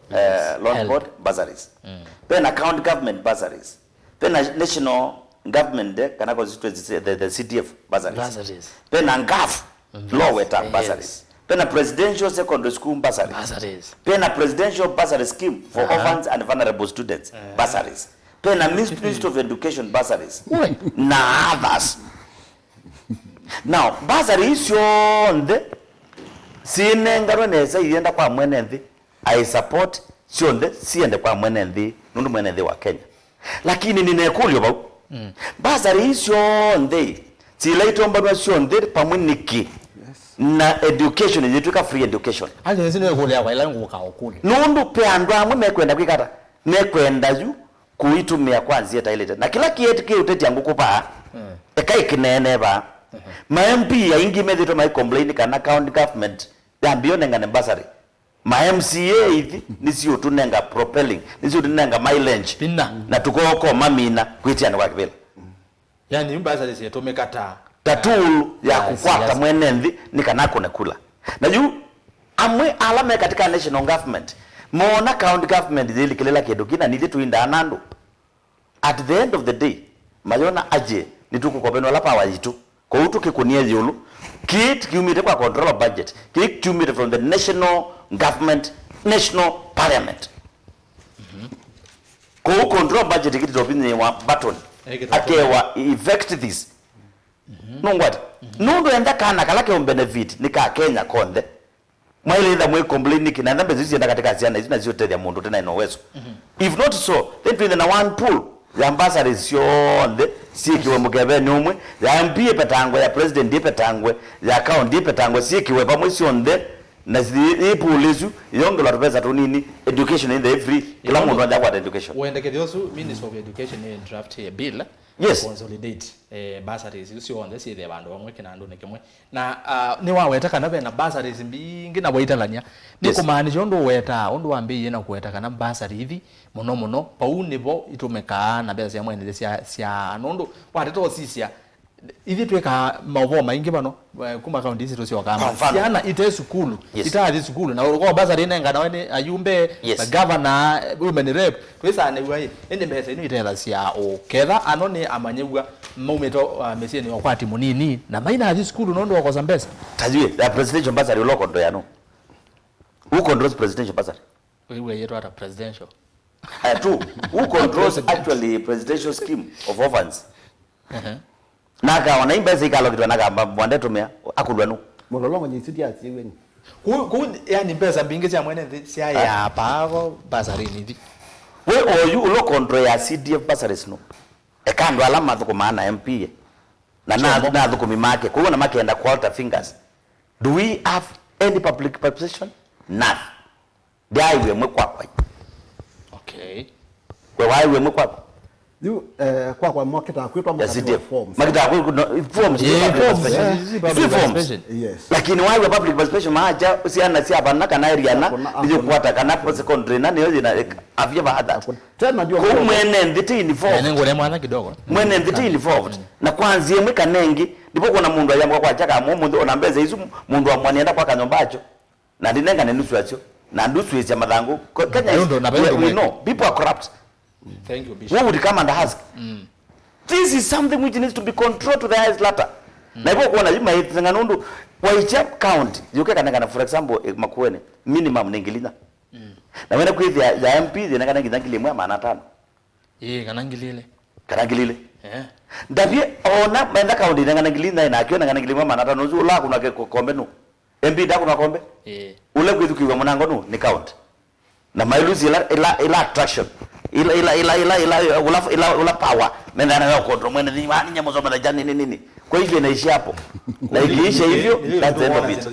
board bursaries. Then account government bursaries. Then national government kana constituency the CDF bursaries. Then angaf law weta bursaries. Pena presidential secondary school bursaries. Pena presidential bursary scheme for orphans and vulnerable students bursaries. Pena Ministry of Education bursaries. Na others. Now bursary is yonde sinengaro neza yenda kwa mwenenzi I support sionde siende kwa mwenenzi nundu mwenenzi wa Kenya. Lakini ninekulyo bau. Bursary is yonde silaito mbadwa sionde pamweniki na education ilituka free education anje zino kulia kwa ila nguka okuli nundu pe andu amwe mekwenda kwikata mekwenda yu kuitumia kwanza eta ile na kila kieti ki uteti yangu kupa ekai kinene ba ma MP ya ingi medito mai complain kana county government yambio nenga nembasari ma MCA hivi nisio tunenga propelling nisio tunenga mileage pinna na tukoko mamina kwitiana kwa kibela yani mbasari siyetomekata tatulu ya kukwata mwenendi nikanako nekula na juu amwe alame katika national government mona county government zili kilela kedokina nili tuinda anando at the end of the day mayona aje nituko kopeno la power yitu ko utuke kunie yulu kit kiumite kwa control of budget kit kiumite from the national government national parliament ko control budget kit topini wa button akewa effect this nungwati nundu enda kana kalake benefit nika Kenya konde mwaile ida mwe complain kina ndambe zizi enda katika siana hizo nazio tedia mundu tena inowezo if not so then twende na one pool ya ambassadors yonde sikiwe mugebe numwe ya MP petangwe ya president petangwe ya county petangwe sikiwe pamwe sionde na zi police yonge la pesa tu nini education in the free kila mundu anja kwa education uende kediosu Minister of Education in draft a bill yes consolidate bursaries usionde si the bandu bamwe kinandu nekemwe na ni waweta kana bena bursaries mbingi na boitalanya ni kumaanisha ndo weta ndo wambi yena kuweta kana bursary hivi muno pauni bo itumeka na beza ya mwene sia nondo wateto sisia hivi tweka mavo maingi bano kuma county hizi tosio kama yana ite sukulu ita sukulu na uko bursary nenga na wene ayumbe governor women rep twesa ne wai ende mbese ni itela sia o ketha anone amanyegwa mumeto meseni okwati munini na maina hizi sukulu nondo wako zambesa tajue the presidential bursary uloko ndo yano who controls presidential bursary wewe yetu ata presidential who controls actually presidential scheme of orphans naka wana imbeza ikalo kitu naka mwande tumia akulwanu mulolongo nyisidi asiweni ku yani pesa mbingi cia mwene cia ya pago basari nithi we oyu ulo control ya CDF basaris no ekando alama thuko maana MP na thuko mimake kwa na make enda quarter fingers do we have any public participation none dai we mkwakwa okay we why we mkwakwa yu kwa market akwitwa forms market akwitwa forms yes lakini why we public participation maacha usiana si hapa na kana area na ndio kuata kana post secondary na niyo ina afya baada tena ndio mwene nditi involved nene ngole mwana kidogo mwene nditi involved na kwanzie mweka nengi ndipo kuna mundu ayamba kwa chaka mundu onambeza hizo mundu amwanienda kwa kanyombacho na ndinenga nenusu yacho na ndusu ya madhangu Kenya we know people are corrupt. Thank you, Bishop. Who would come and ask? This is something which needs to be controlled to the highest letter. Na hivyo kuona yuma hitinga nundu Waichap County yuke kana for example Makueni minimum ningilina na wena kuithi ya MP zinaka nangile mwa maana 5 kanangilile ndabie ona menda county nangilina na akiona nangile mwa maana 5 uzula kuna kombe nu MP ndakuna kombe ule kuithi kiwa mwanango nu ni county na mailuzi ila attraction ila power menda na control mwene ni mani nyamo zoma jani nini kwa hivyo inaishi hapo na ikiisha hivyo that's the end of it.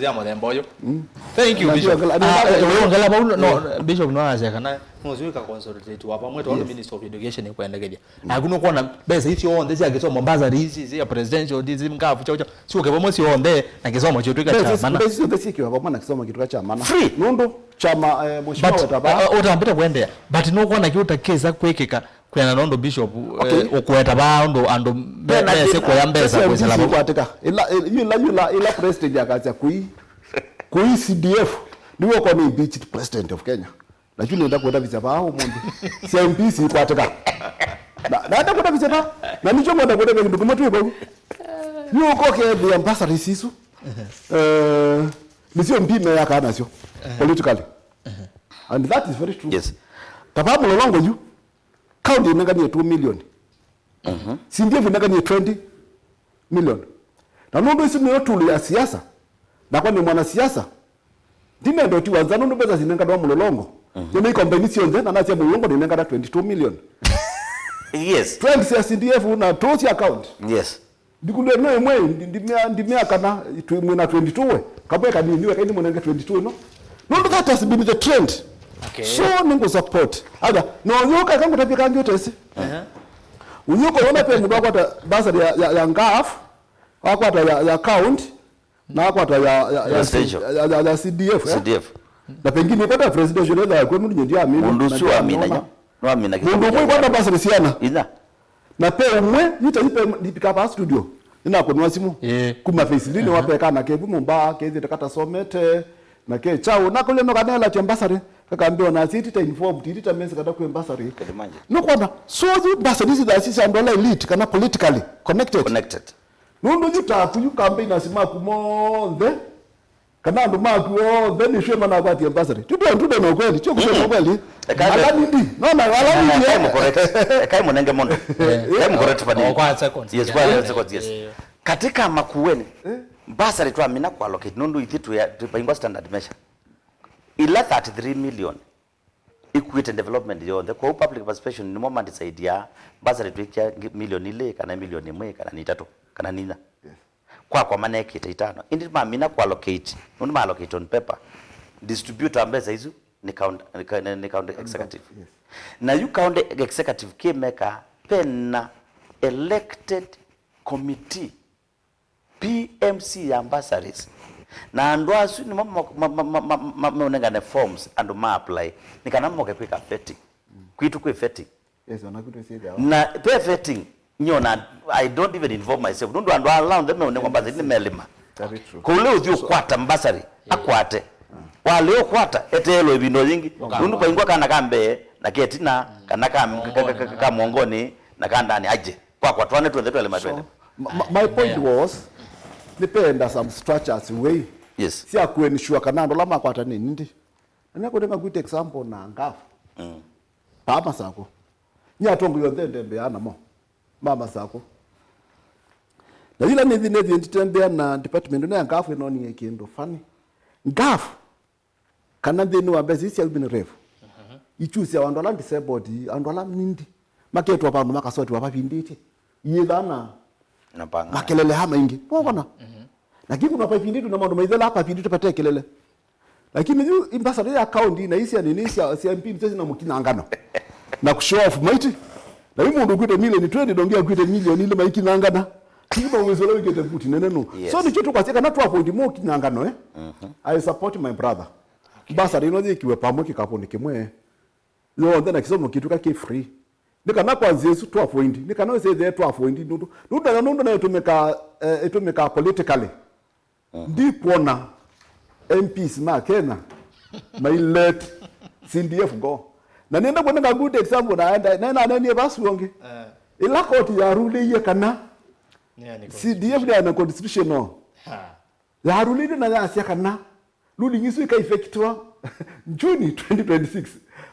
Thank you, Bishop. Ngala ba no Bishop no aje kana muzuika consolidate wapa mwetu wa Minister of Education kuendelea hakuna kuona besa hizi onde zi akisoma Mombasa hizi ya presidential hizi mkafu chao sio kwa mosi onde na kisomo chetu kika chama besa hizo siki kwa maana kisomo kitu chama na nondo chama mheshimiwa utaba utambita kuendea but no kuona kiuta kesa kwekeka kwena nondo Bishop okweta ba ndo ando bese kwa mbeza kwa salama kwateka ila president akaanza kui CDF niwo kwa ni impeached president of Kenya lakini nenda kwenda visa bao mundu CMPC kwateka na hata kwenda visa na nicho mwenda kwenda kindu kumatu kwa yuko ke the ambassador sisu nisio mpime yakana sio politically and that is very true yes tababu lolongo yu county inangania 2 million CDF inangania 20 million na nondo isi ni tulu ya siasa na kwa ni mwanasiasa ndime ndo tiwanza nondo pesa zinenga ndo mulolongo ndio combination nze na nasia mulolongo ninenga 22 million yes 20 ya CDF na tosi account yes dikule no emwe ndimia kana twimwe na 22 we kabwe kaniniwe kaini munenge 22 no that has been the trend. Okay. So ningo support ada no nyoka kangu tapika ngotesi unyuko wona pe mundu akwata basa ya ngaf akwata ya count na akwata ya CDF na pengine kwata presidential leader kwa mundu ndio amini mundu sio amina nyo no amina mundu kwa kwata basa risiana ina na pe umwe yita dipika pa studio ina kunwa simu kuma face lini wapeka na kebu mumba kezi takata somete na ke chao na kule no kanela chembasare kakambio na city ta inform tita mense kata ku ambassador no kwanda so the ambassadors that is and all elite kana politically connected no juta ku campaign asima ku monde kana ndo maku then shwe mana kwa ambassador tudo no kweli chio kusema kweli ala nindi no na ala nindi kama correct kama nenge mondo kama correct pa kwa seconds yes kwa seconds yes katika makuweni ambassador tu amina kwa allocate nundu ithitu ya tupaingwa standard measure ila 33 million equity and development yonde kwa public participation ni moment saidia basari tuikia milioni ile kana milioni 1 kana ni 3 kana nina kwa maneke 5 indi mamina kwa allocate ndio ma allocate on paper distributor ambeza hizo ni count executive na you count executive kimeka pena elected committee PMC ambassadors na ndwasu ni mama forms and ma apply nikana moke kwika vetting kwitu kwe vetting yes wanakuto sida na pe vetting nyona I don't even involve myself ndo ando allow them ne kwamba zini melima very true kule uthio kwata mbasari akwate wale okwata etelo ibino nyingi ndo kwa ingwa kana kambe na ketina kana ka mongoni na kandani aje kwa twane twende twele matwende my point was dependa some structures way yes si akuensure kana ndo lama kwata nini ndi anako denga kuite example na ngafu papa sako nyatongo yonde mbeana mo mama sako na ila nezi ntitembea na department na ngafu ino ni kiendo fani ngafu kana ndeni wa bezi isi albin refu ichusi ya wandola disabled andola nindi maketu abantu makasoti wapapindite yidana napanga makelele hama ingi mbona lakini kuna papindite na mambo maizela hapa pindite pate kelele lakini yu ambassador ya account na isi ya nisi ya CMP mtezi na mukinangano na kushow off mighty na hiyo ndo kwite milioni 20 dongia kwite milioni ile maikinangana kiba uwezo wike puti neneno so ni kitu kwa sika na 12 mo kinangano I support my brother ambassador ino kiwe pamo kikapo kimwe yo ndena kisomo kitu kake free nikana kwanza Yesu 12 nikana seze 12 ndo na etumeka politically ndipona MPs ma Kenya my late CDF go na nenda kwenda good example na nani basu wonge ila koti ya rule ye kana CDF na constitutional ya rule na ya sia kana rule ngisu ka effectwa June 2026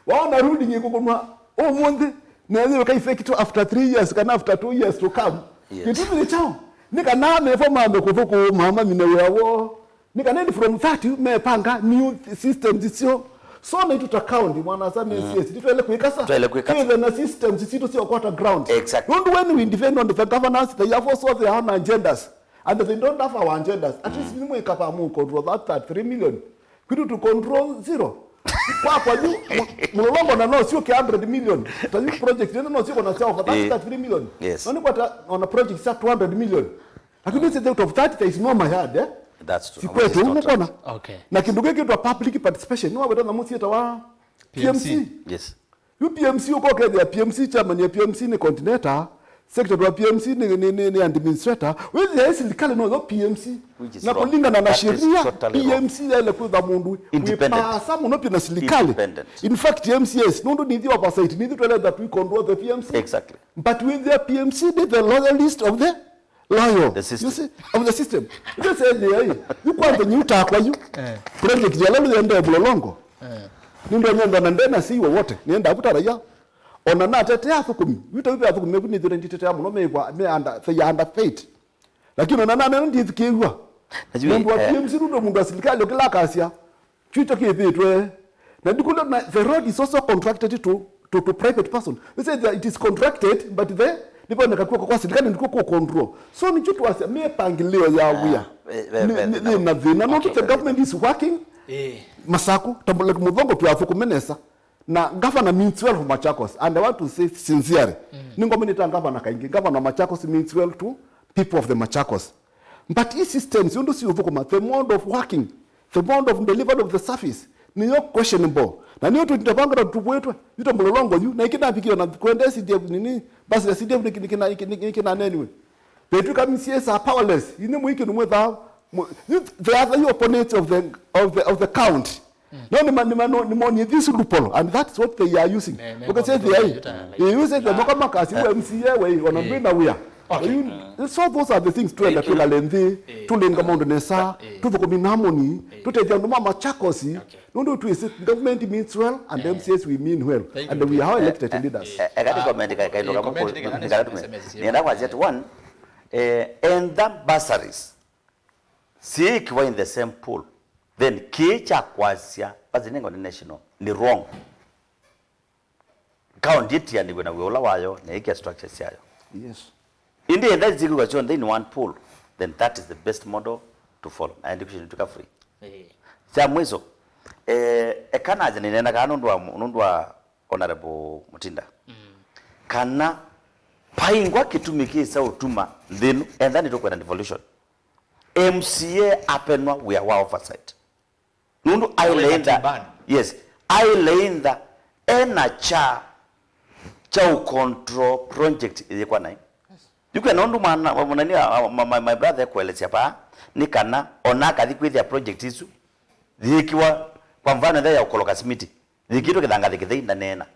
waona rule ngiko kwa month na hiyo ka effectwa after 3 years kana after 2 years to come kitu ni chao nikana me for mama ko mama minewo nikana from 30 me panga new systems sio so na itu account mwana sana CS ditwele kuikasa even na systems sito sio quarter ground exactly don't when we defend on the governance they have also their own agendas and they don't have our agendas at least we kapa mu control that 3 million kitu to control zero kwa juu mlolongo na no sio 100 million tani project no sio na sawa for that 3 million nani kwa on a project sa 200 million lakini sasa out of that there is no my head that's true sikwetu umekona okay na kinduke kitu public participation no wabeta na musieta wa PMC yes UPMC uko kenya PMC chairman ya PMC ni coordinator secretary wa PMC ni administrator wewe ya serikali no PMC na kulingana na sheria PMC ile kwa mundu independent no pia na serikali in fact MCS no need the oversight need to let that we control the PMC exactly but with the PMC the loyalist of the loyal the system. You see of the system you say you kwanza nyuta kwa you project ya leo ndio bulolongo nindo nyenda na ndena siwo wote nienda kutara ona na tete ya thukumi vita vipi athukumi kuni thire nditete ya muno meigwa me anda fate lakini ona nane ndi thikiwa najua PMC ndo mundu asilikali okila kasia chucho kithitwe na ndikulo na the road is also contracted to private person we say that it is contracted but nipo nikakuwa kwa serikali ndiko ku control so ni chutu wase mepangilio ya wia ni na vina not the government is working masaku tambule kumudongo pia fukumenesa na governor means well for Machakos and I want to say sincerely ningo minita governor kaingi governor Machakos means well to people of the Machakos but these systems you don't see the mode of working the mode of delivery of the service ni yo questionable na niyo tutapanga tupwetwe yuto mlolongo yu na ikina pikio na kwenda CDF nini basi CDF nikina anyway betu kama CS are powerless ini mwiki numwe thao the other opponents of the county no ni money this loophole and that's what they are using because they use the kama kasi wa MCA we wanambina we so those are the things to enda tukalenzi tulinga mondo nesa tuvukomina harmony tutejia nduma Machakos nondo tu is government means well and MCAs we mean well and we are elected leaders ekati comment kaino kama nienda kwa jet one and the bursaries si ikiwa in the same pool then kicha kwasia bazinengo ni national ni wrong county tia ni wena wiola wayo na iki structures yayo yes indeed that is equation in one pool then that is the best model to follow and education to free cha mwizo ekana je nena kana ndwa honorable Mutinda kana paingwa kitumikisa utuma then and then itokwa na devolution MCA apenwa we are oversight nundu ailenda yes ailenda ena cha control project ilikuwa nai you can ondu manani my brother kuelezea pa ni kana onaka thikwithia project isu thikiwa kwa mfano ya ukoloka simiti thikito kithanga thikithinda nena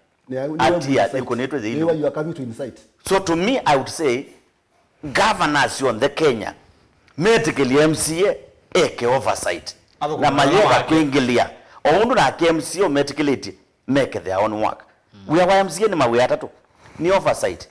atia ikonetwe thini you are coming to insight so to me I would say governors on the Kenya medically MCA eke oversight na mayoga kuingilia oundu na KMCA medically make their own work we are MCA ni mawe atatu ni oversight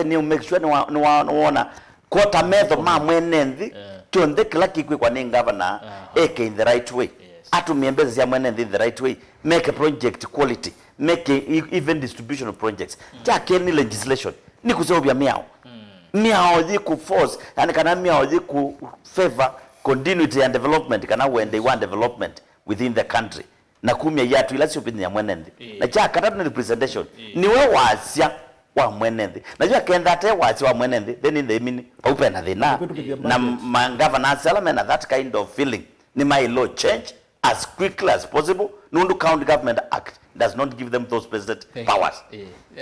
ni make sure ni wana quota method ma mwenenthi tionde kila kikwe kwa ni governor eke in the right way atumie mbeza ya mwenenthi in the right way make a project quality make even distribution of projects take any legislation ni kusema miao miao di ku force yani kana miao di ku favor continuity and development kana when they want development within the country na kumia yatu ila sio ya mwenenthi na cha kata representation ni we wasia wa mwenenthi najua kenda te wasia wa mwenenthi then in the mean open na governance element and that kind of feeling ni my law change as quickly as possible nundu county government act does not give them those president powers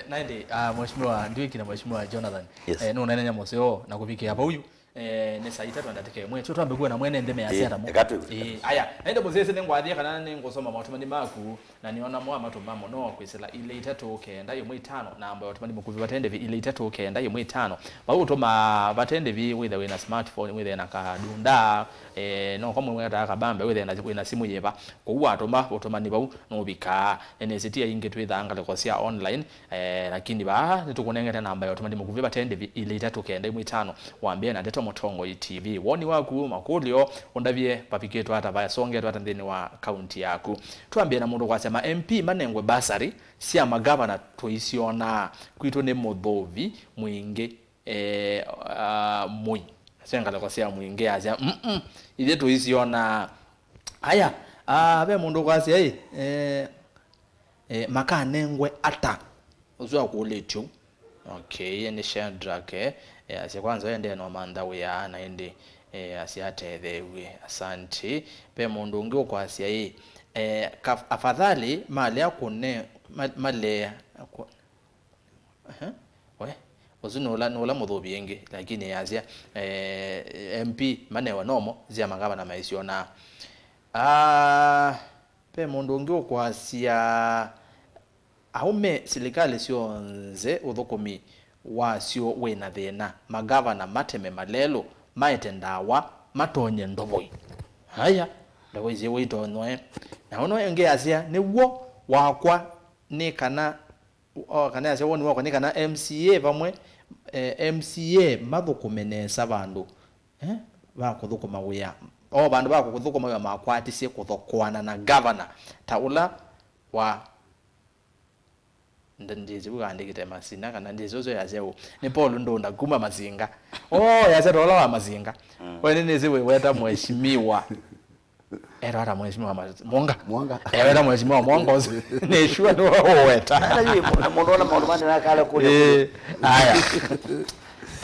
naende mheshimiwa ndio kina mheshimiwa Jonathan no nanya moseo na kufikia hapa huyu ne saa 3 ndateke mwe tu twambe kuwa na mwene ndeme ya sera mo aya naende bozese nengwathia kana nengosoma matumani maku na niona mwa matumamo no kwisela ile itatu kenda yo mwitano na ambayo tumani mukuvi batende vi ile itatu kenda yo mwitano ba utoma batende vi with the smartphone with na kadunda no kwa mwe ta kabambe with na simu yeba ko uwa utoma ni ba no bika NCT inge twitha angale kwa sia online lakini ba nitukunengeta na ambayo tumani mukuvi batende vi ile itatu kenda yo mwitano waambie na Ndeto Mutongo TV woni waku makulio undavye papiketu hata vaya songe hata ndeni wa county yaku tuambie na mundu kwasema MP manengwe basari sia magavana toisiona kwito ne modhovi mwinge mui sengala kwa sia mwinge aja ile toisiona haya abe mundu kwasi makanengwe ata uzwa kuletyo okay ni Shadrake asi kwanza ende no manda we ana ende asiatethewe asante pe mundu ngio kwa asia afadhali mali yakune mali we ozunola nola mudhobi yenge lakini asia MP manewa nomo zia magaba na maisiona pe mundu ngio kwa asia aume serikali sio nze udhokomi wasio wena thina magavana mateme malelo maetendawa matonye ndovoi haya ndovoi zie witonwe na ono enge asia niwo wakwa ni kana kana asia woni wakwa ni kana MCA bamwe MCA mathukumenesa bandu bakuthukuma wia bandu bakuthukuma wia makwatisie kuthokwana na governor taula wa ndizi ukandikite Masina kana ndizozo yazeu ni Paul Ndonda kuma Mazinga yaze rola wa Mazinga wene niziwe weta mheshimiwa era mheshimiwa Mwanga era mheshimiwa Mwanga ni shua ndo weta Munaona maormani na kale kule haya.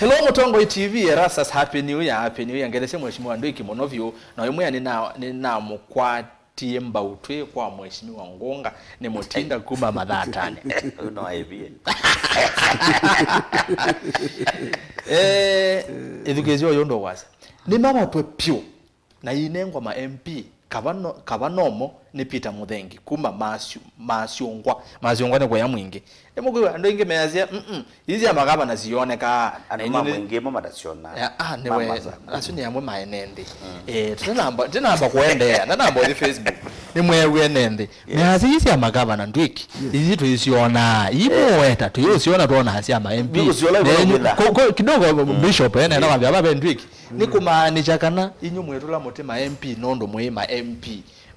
Hello Mutongo TV Erastus, happy new year ngelese mheshimiwa Ndwiki Monovio na yemwe ni na mukwatie mbautwe kwa mheshimiwa Ngonga ni mutinda kuma madhatane no aibie edukezio yondo wasa ni mama twe pio na inengwa ma MP kabanomo ni Peter Muthengi kuma masiongwa ne kwa ya mwingi emugo ando inge meyazia hizi amagaba nazioneka anema mwingi mama dasiona newe asuni yamwe maenende tunamba kuendea namba on Facebook ni mwewe nende meyazi hizi amagaba na Ndwiki hizi tuisiona imoweta tuisiona tuona hasi ama MP kidogo bishop ene na baba baba Ndwiki ni kumaanisha kana inyu mwetula mutima MP nondo mwema MP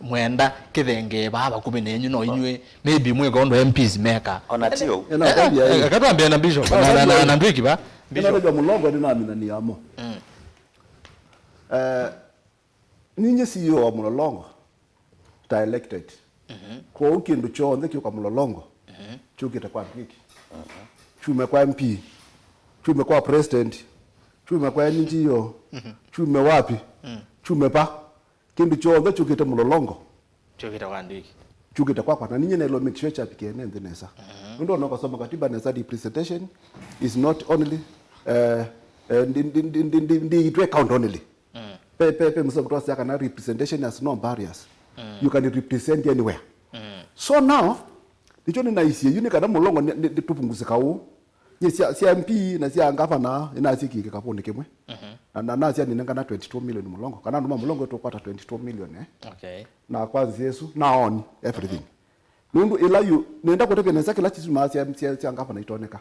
mwenda kithenge baba 11 no inywe maybe mwe gondo MPs meka onatio akatwambia na bishop na Ndwiki ba bishop ndio mulongo ni nami na niamo ninyi CEO wa mulolongo ta elected kwa ukindu chonde kyo mulolongo chukite kwa Ndwiki chume kwa MP chume kwa president chume kwa NGO chume wapi chume pa kindu chonde chukite mulolongo chukite kwa Ndwiki chukite kwa na ninyi nelo make sure chapikene ndenesa ndo noko soma katiba nesa representation is not only the count only pe msabutwa saka na representation has no barriers you can represent anywhere so now ndicho ninaisie yuni kana mulongo tupunguze kawo ni sia MP na sia ngavana ina sikike kapone kemwe na sia ninenga na 22 million mulongo kana nduma mulongo to kwata 22 million okay na kwanza Yesu na on everything nundu ila you nenda kutekeneza kila chitu ma sia ngavana itoneka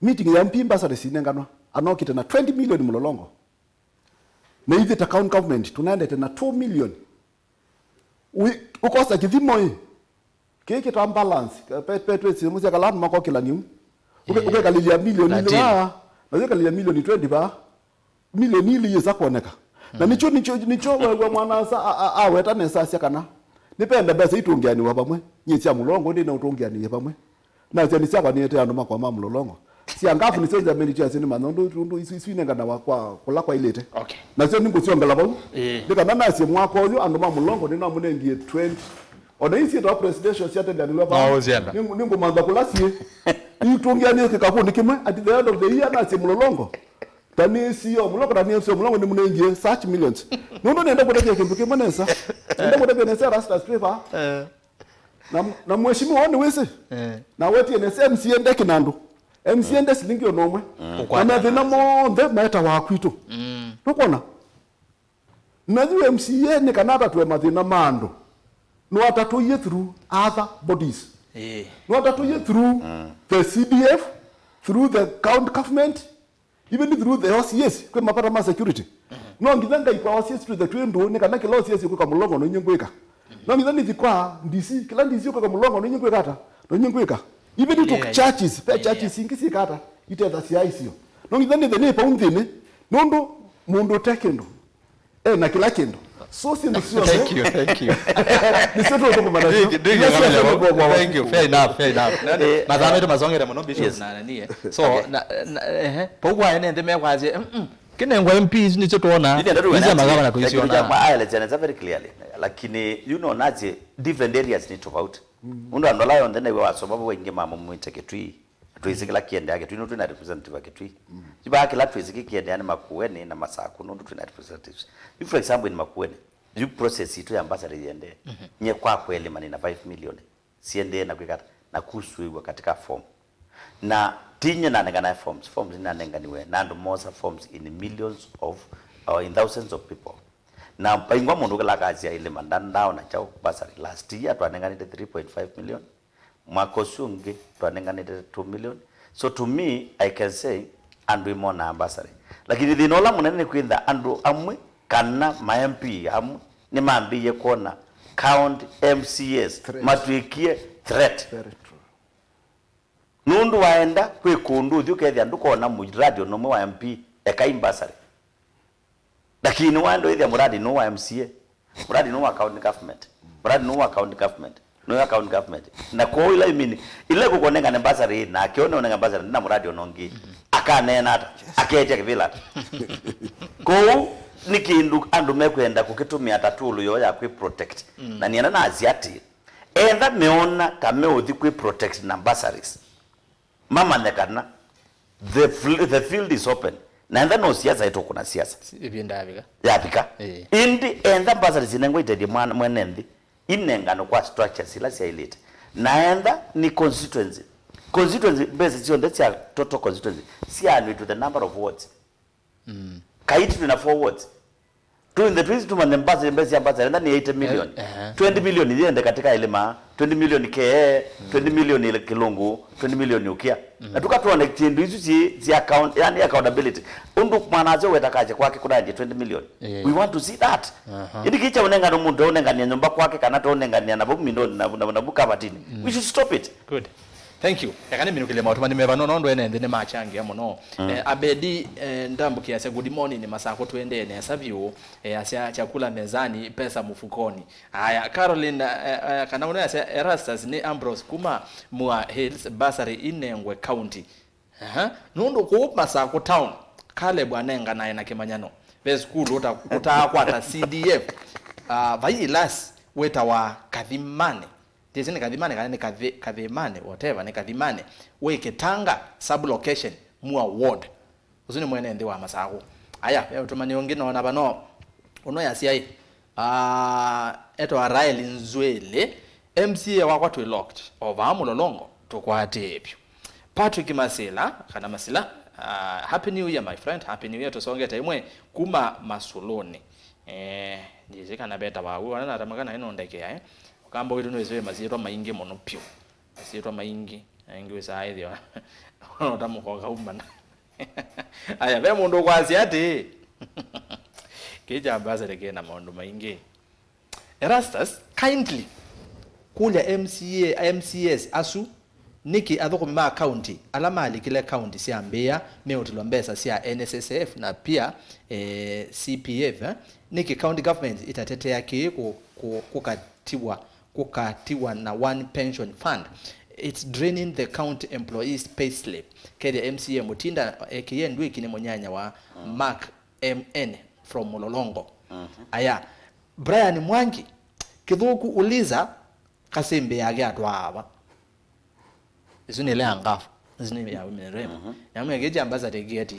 meeting ya MP mbasa sinenganwa anokite na 20 million mulolongo na hivi ta county government tunaenda tena 2 million ukosa kithimo hii kiki ta balance pe simu sia kala mako kila niu ukekalilia milioni ile na ukekalilia milioni 20 ba milioni ile yesa kuoneka na nicho wa mwana sa weta nesa sia kana nipenda besa itungiani wa pamwe nyisia mulongo ndi na utungiani pamwe na sia nisia kwa niete ando makwa mamulolongo sia ngafu nisenza melicha sini manondo tundu iswinenga na kwa kula kwa ilete okay na sio ningo sio mbela babu ndika na sia mwako yo ando mamulongo ndi na munengie 20 ona isi to presidential siate ndani lwa ningo manda kulasie itungiani kikafundi kimwe at the end of the year na sia mulolongo tani sio mulongo tani sio mulongo ni munengie such millions nondo nenda kutaka kimbuke mwanesa nenda kutaka nesa rasta paper na mheshimiwa wone wese na wetie nesa MCND kinando MCND silingi onomwe na thina monthe meta wa kwitu tukona na the MCN kanata twe mathina mando no atatuye through other bodies no atatuye through the CDF through the county government even through the OCS kwa mapata ma security no ngithanga ikwa OCS to the twendo ne kana kila OCS kwa mulongo no nyingweka no ngithani thikwa DC kila DC kwa mulongo no nyingweka ata no nyingweka even to churches pe churches ingisi kata ite the CICO no ngithani the ne pa undine nondo mundo tekendo na kila kendo so si ndio thank you ni sio tu kwa maana thank you fair enough madame mazongera mono bishop na nani so pogwa ene ndeme kwaje kinengwa MPs ni tuona hizi magava na kuisiona kwa ayeleza very clearly lakini you know naje different areas ni tofauti mundu andolayo ndene wa sababu wengi mama mwite ketui tuizikila kiende yake tuino tuna representative yake tui jiba kila tuiziki kiende yani makueni na masaku ndo tuna representatives if for example in makueni you process itu ya ambassador yende nye kwa kweli mani na 5 million siende na kwikata na kusuiwa katika form na tinye na nengana forms na nenganiwe na ndo moza forms in millions of or in thousands of people na paingwa mundu kala kazi ya ile mandanda na chao basari last year twanenganite 3.5 million mwakosungi twanenganite 2 million so to me I can say andu imona ambassador lakini thinola munene kwinda andu amwe kana ma MP amwe ni mambiye kona count MCS matuikie threat nundu waenda kwi kundu thiu kethia ndukona mu radio no wa MP ekaimbasari lakini wando ithia muradi no wa MCA muradi no wa county government muradi no wa county government no wa county government na ko ila imini ile kukonenga nembasari na akiona onenga basari na muradi onongi akanena ata aketia kivila ko nikindu andu mekwenda kukitumia tatulu yo ya kwi protect na niana na aziati enda meona kame uthi kwi protect na bursaries mama nekana the field is open na enda no siasa ito kuna siasa ibinda abika yapika indi enda bursaries inengo itedi mwenendi inengano kwa structure sila sia elite na enda ni constituency based on that's total constituency sia to the number of wards kaiti tuna 4 wards to in the twins to man embassy ndani 80 million 20 million iende katika elema 20 million ke 20 million ile kilungu 20 million ukia na tukatuona kindu hizo zi account yani accountability undu mwanazo wetakaje kwake kuna 20 million we want to see that ili kicha unenga no mundu unenga ni nyumba kwake kana to unenga ni na milioni na buka batini we should stop it. Good. Thank you. Yakani minukile mautu mani meva nondo ene ndene machangi ya mono. Abedi ndambu kiasa good morning ni masako tuende ene sabio asia chakula mezani pesa mfukoni. Aya Caroline kanaona asia Erastus ni Ambrose kuma mwa Hills Basari Inengwe County. Nondo ko masako town kale bwanenga naye na Kimanyano. Be school utakwata CDF. Vailas weta wa Kadhimane. Tizini Kadhimane kana ni Kadhimane whatever ni Kadhimane weke Tanga sub location mwa ward usini mwene ndi wa masako aya utumani wengine wana bano uno yasia eto Araeli Nzwele MCA wakwa to locked over Mulolongo tukwate epyo Patrick Masila kana Masila happy new year my friend happy new year tusonge taimwe kuma Masuloni ndizika na beta bawo wana tamakana ino ndekea kamba witu nwezewe maziro maingi mono pyo maziro maingi wesa haithio otamukoka umana aya be mundu kwasi ati kija Basari kena mundu maingi Erastus kindly kulia MCS asu niki athoko ma county alama alikile county sia Mbeya meotilombesa sia NSSF na pia CPF niki county government itatetea ki kukatiwa na one pension fund. It's draining the county employees pay slip. Kede MCA Mutinda aka Ndwiki ni monyanya wa Mark MN from Mulolongo. Aya Brian Mwangi kithuku uliza kasembe yake atwaba izuni le angafu izuni ya umeremo yamwe geje ambaza tegeti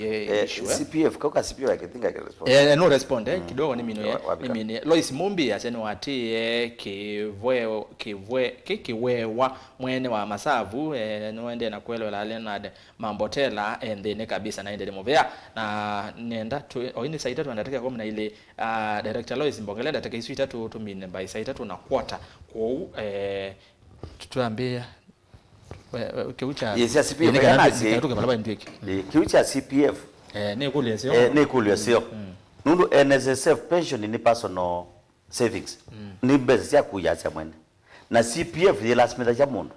issue CPF kwa CPF I think I can respond no respond kidogo ni mini Lois Mumbi asene wati kiwewa mwene wa Masavu noende na kwelo la Leonard Mambotela ende kabisa na ende movea na nenda oini saita tu anataka kwa na ile director Lois Mbongela anataka isu itatu to mine by saita tu na quarter kwa tuambia kiucha yesi CPF kiucha CPF ne kulia sio nundu NSSF pension ni personal savings ni best ya kuyacha mwene na CPF ye last minute ya mundu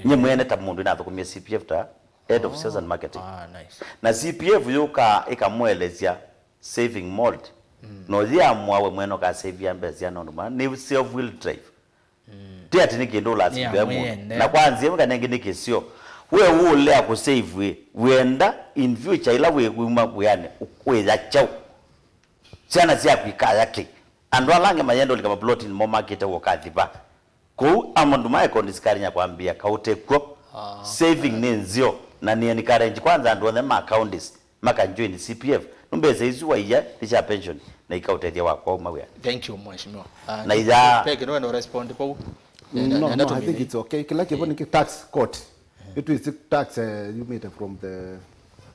nye mwene ta mundu na thukumia CPF ta head of sales and marketing nice na CPF yuka ikamwelezia saving mold no ya mwawe mweno ka save ya mbezi ya nonuma ni self will drive ati nikindo lazima na kwanza yemka nengi sio we ule aku save wenda in future ila we kuma kuyane ukweza chao sana sia kwika yake andwa lange mayendo likama plot in mo market wo kadhiba ko amondu mai kondiskarinya kwambia kautekwo saving nenzio na ni encourage kwanza andwa them accounts maka join CPF numbeze izuwa iya tisha pension na ikautedia wako mawe. Thank you mheshimiwa. Na ida peke no respond kwa no, I think it's okay. Kila kipo ni tax court. It is tax you made from the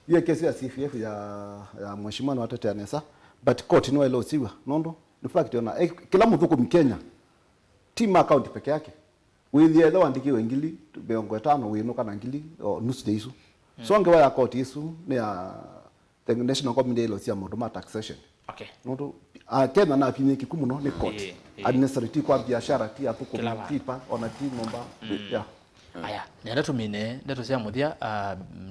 hiyo kesi ya CPF ya mheshimiwa na watoto anesa but court ni wale usiwa nondo in fact ona kila mtu huko Mkenya team account peke yake withie tho andikiwe ngili beongo 5 winuka na ngili nusu de isu so angewa ya court isu ni ya the national committee lo sia modoma taxation okay nondo Kenya na pinye kikumu no ni court administrative kwa biashara ti atuko pipa ona ti nomba yeah aya nenda tumine ndeto cia muthia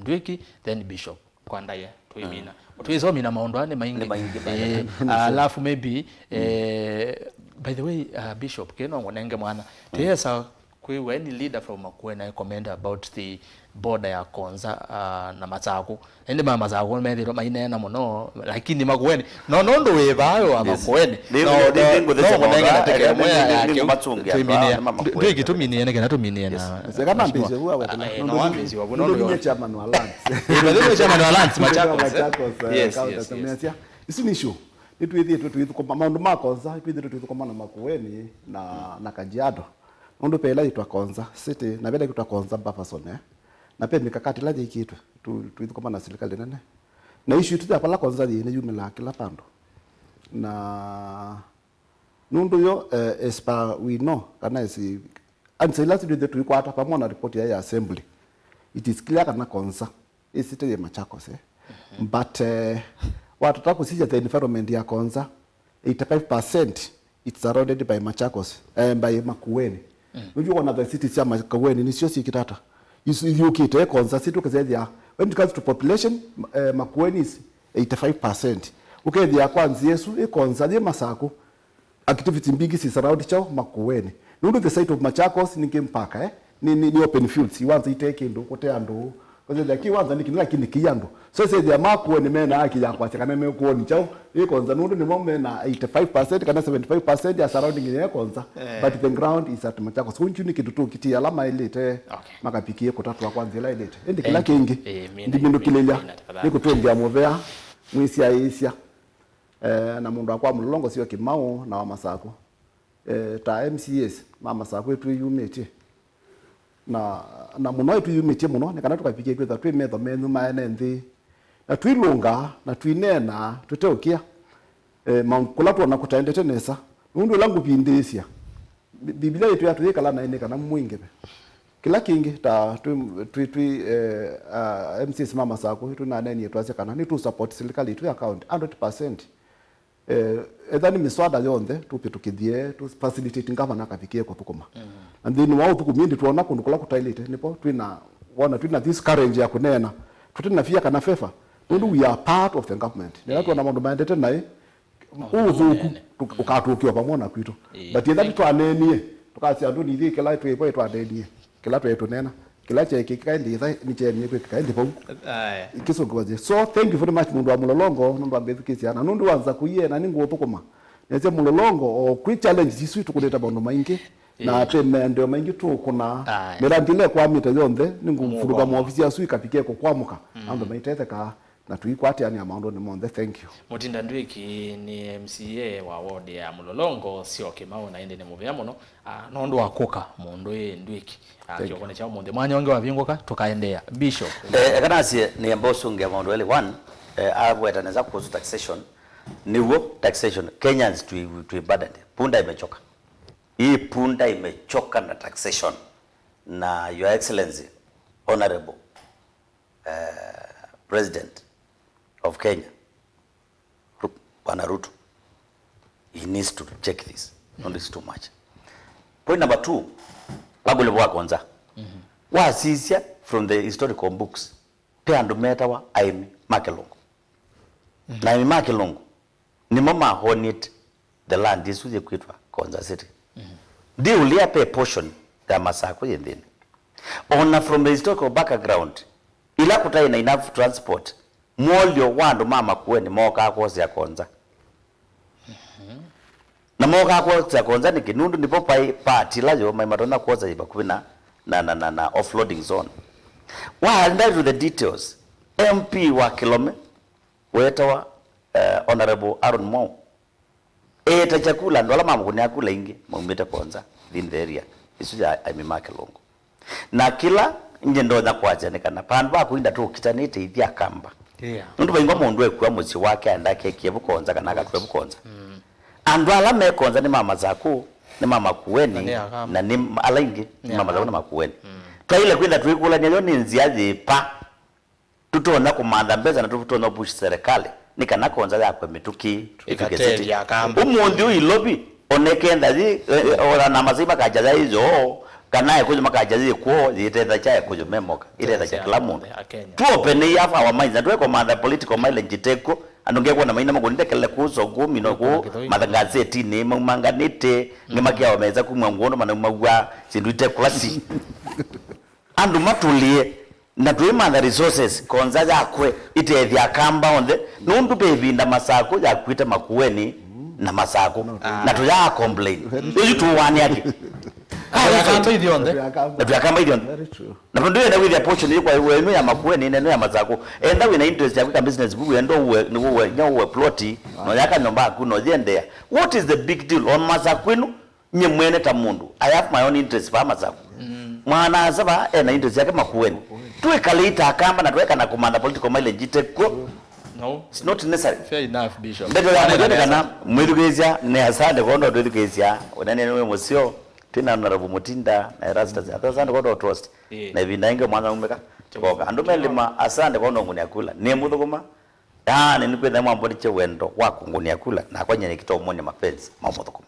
Ndwiki then Bishop kwa ndaye tuimina tuizo mina maondo ane maingi alafu maybe by the way Bishop keno ngonenge mwana tesa kwe any leader from Makueni I comment about the border ya Konza na Matsaku ende mama Matsaku methiro mainena muno lakini Makueni no ndo webayo wa Makueni no ngonenge na tekemwe yake tuiminia Ndwiki tuiminia na tuiminia na kama mbije huwa no ambezi wa ndo chairman wa lands ndio chairman wa lands Machakos yes isi ni issue itwithi kwa maundu ma Konza itwithi kwa na Makueni na Kajiado mundu pela itwa Konza city na vile kitwa Konza Bufferson na pia mikakati la jikitwe tuithi kwa na serikali nene na issue tu hapa la Konza ni jumla kila pando na nundu yo as per we know kana isi anse last day tu kwa hata pamoja na report ya assembly it is clear kana Konza is city ya Machakos but watu takusija the environment ya Konza 85% it's surrounded by Machakos by Makueni unajua one of the cities ya Makueni ni sio sikitata you kite Konza city ukazia when it comes to population Makueni is 85% ukethia kwanza Yesu Konza ni Masako activity mbigi si surround chao Makueni nundu the site of Machakos ni mpaka ni open fields iwanza iteke ndo kote ando kwa sababu kiwanza ni kinila kiyando so say the Makueni mena akija kwa kana mekuoni chao Konza nundu ni mome na 85% kana 75% ya surrounding ya Konza but the ground is at Machakos so nchuni kitu tu kiti alama ilete makapikie kutatu wa kwanza ile ilete ndi kila kingi ndi bindu kilelia niko tuongea movea mwisi ya isia na mundu akwa mulongo sio Kimau na wa Masako ta MCS mama Masako etu yumete na muno etu yumete muno ne kana tukapikie kwetha twi metho menyu maene nthi na twilunga na twinena tuteokia mankula tuona kutaendete nesa mundu langu pindisia Biblia yetu yatuikala na ine kana mwingi kila kingi ta twi MCS mama Masako etu na neni yetu asekana ni tu support serikali tu account 100% ethani miswada yonde tupi tukithie tu facilitate ngavana kafikie kwa tukuma and then wao tukumindi tuona kundu kula kutailite nipo twina this courage ya kunena tutina fia kana fefa ndu we are part of the government na tuona mundu maendete naye uzuku ukatukiwa pamoja kwitu but ethani twanenie tukasia ndu nithi kila twepo twanenie kila twetu nena kila cheki kaindi ni cheni kwa kaindi pa ikisogwaje so thank you very much mundu wa mulolongo nundu ambethikisiana nundu wanza kuye na ningu otukuma neze mulolongo o kwi challenge sisu tukuleta bondo maingi na teme ndio maingi tu kuna mirandile kwa mita yonde ningu furuga mu ofisi ya sui kapikie ko kwamuka ando maitetheka na tuikwati yani amaundo ni monde thank you Mutinda Ndwiki ni MCA wa ward ya Mulolongo sio Kimau na ende ni muvya muno nondo wakoka mundu Ndwiki kiokone cha munde mwanya wange wavingoka tukaendea Bishop kana si ni amboso nge mundu ele one awetaneza kuhusu taxation niwo taxation Kenyans to burden punda imechoka hii punda imechoka na taxation na your excellency honorable president of Kenya Bwana Ruto he needs to check this not this too much point number 2 bagule bwa Konza wasisia from the historical books te andu metawa Aimi Makelongo na Aimi Makelongo ni mama honit the land isuje kwitwa Konza city ndi ulia pay portion ya Masako yendeni ona from the historical background ila kutai na enough transport mwolio wandu mama kuweni moka kozi ya Konza na moka kozi ya Konza ni kinundu ndipo party lajo maimatona koza iba kuwina na offloading zone waanda to the details MP wa Kilome wetawa honorable Aaron Mo eta chakula ndola mama kunyakula ingi mwumita Konza in the area isuja Aimi Makelongo na kila nje ndo na kwajanekana pandu ba kuinda tu kitanete ithia kamba nundu baingo mundu ekwa muci wake andake kiebu Konza kana akatwe Konza andu ala me Konza ni mama zaku ni mama kuweni na ni alaingi ni mama zaku na makuweni twaile kwinda tuikula nyo ni nziazi pa tutona kumanda mbeza na tutona push serikali nikana Konza yakwe mituki ikateria kamba umundi uilobi onekenda zi ora na mazima kajaza hizo kana ekujo makajazi ko yethetha cha ekujo memoka iretha cha kila mundu tu open ya fa wa minds and we command the political mileage teko andonge kwa na maina magonde kele kuzo gumi no ko madangazeti ni manganite ni makia wameza kumwa ngono mana magwa sinduite klasi andu matulie na tuima the resources konza za kwe itethia kamba onde nundu bebinda masako ya kwita makueni na masako na tuya complain eju tuwani yake akamba idionde Very true. na ndo enda with the portion kwa wenu ya makueni neno ya mazako enda wina interest ya kwa business bugu endo ni uwe nyawe ploti no yaka nomba kuno jendea what is the big deal on mazakwenu nyemwene ta mundu I have my own interest pa mazako mwana saba ena interest yake makueni tuekalita akamba na tuweka na command political mileage teko. No, it's not necessary. Fair enough, Bishop. Ndio ya kana mwirugezia ne asante kwa ndo twirugezia onane newe musio twina narabu mutinda na Erastus asante kwa ndo trust na bindainge mwana umeka toka ando melima asante kwa ndo nguni akula ne muthuguma yani ni kwenda mambo ndiche wendo wako nguni akula na kwa nyene kito mmoja mapenzi mamuthuguma.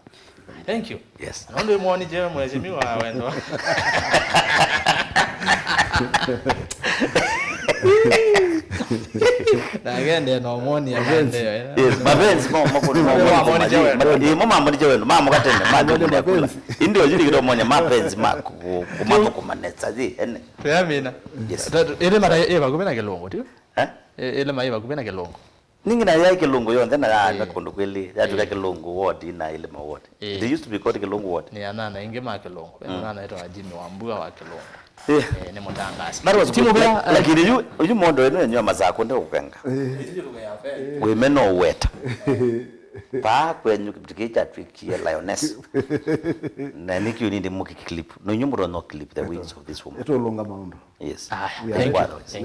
Thank you. Yes. Ndo mwoni je mheshimiwa wendo. Na agende no mwoni agende. Yes, mapenzi mama ndiche mama katende mapenzi yakula ndio jili kidogo mmoja mapenzi kumanetsa zi ene Amina. Yes. Ile mara eva kumena kelongo tu. Ile mara eva kumena kelongo. Ningi na yake kelongo yo ndena na kondo kweli ya tuka kelongo ward na ile ma ward. They used to be called kelongo ward. Ni anana inge ma kelongo. Nana ito ajimi wambua wa kelongo. Ni mutangasi. That was timu bila lakini you mondo eno nyo mazako ndio kukenga. We meno weta. Pa kwenyu kipitikicha tricky lioness. Na niki you need to make clip. No nyumuro no clip the wings of this woman. Eto longa maundo. Yes. Thank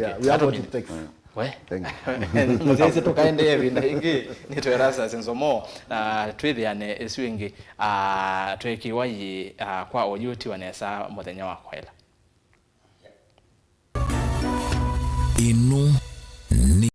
you. We have what it takes. We. Thank you. Mzee tukaende hivi na ingi ni Erastus Nsomo na twithiane eswingi twekiwayi kwa oyuti wanesa muthenya wa kwela. Inu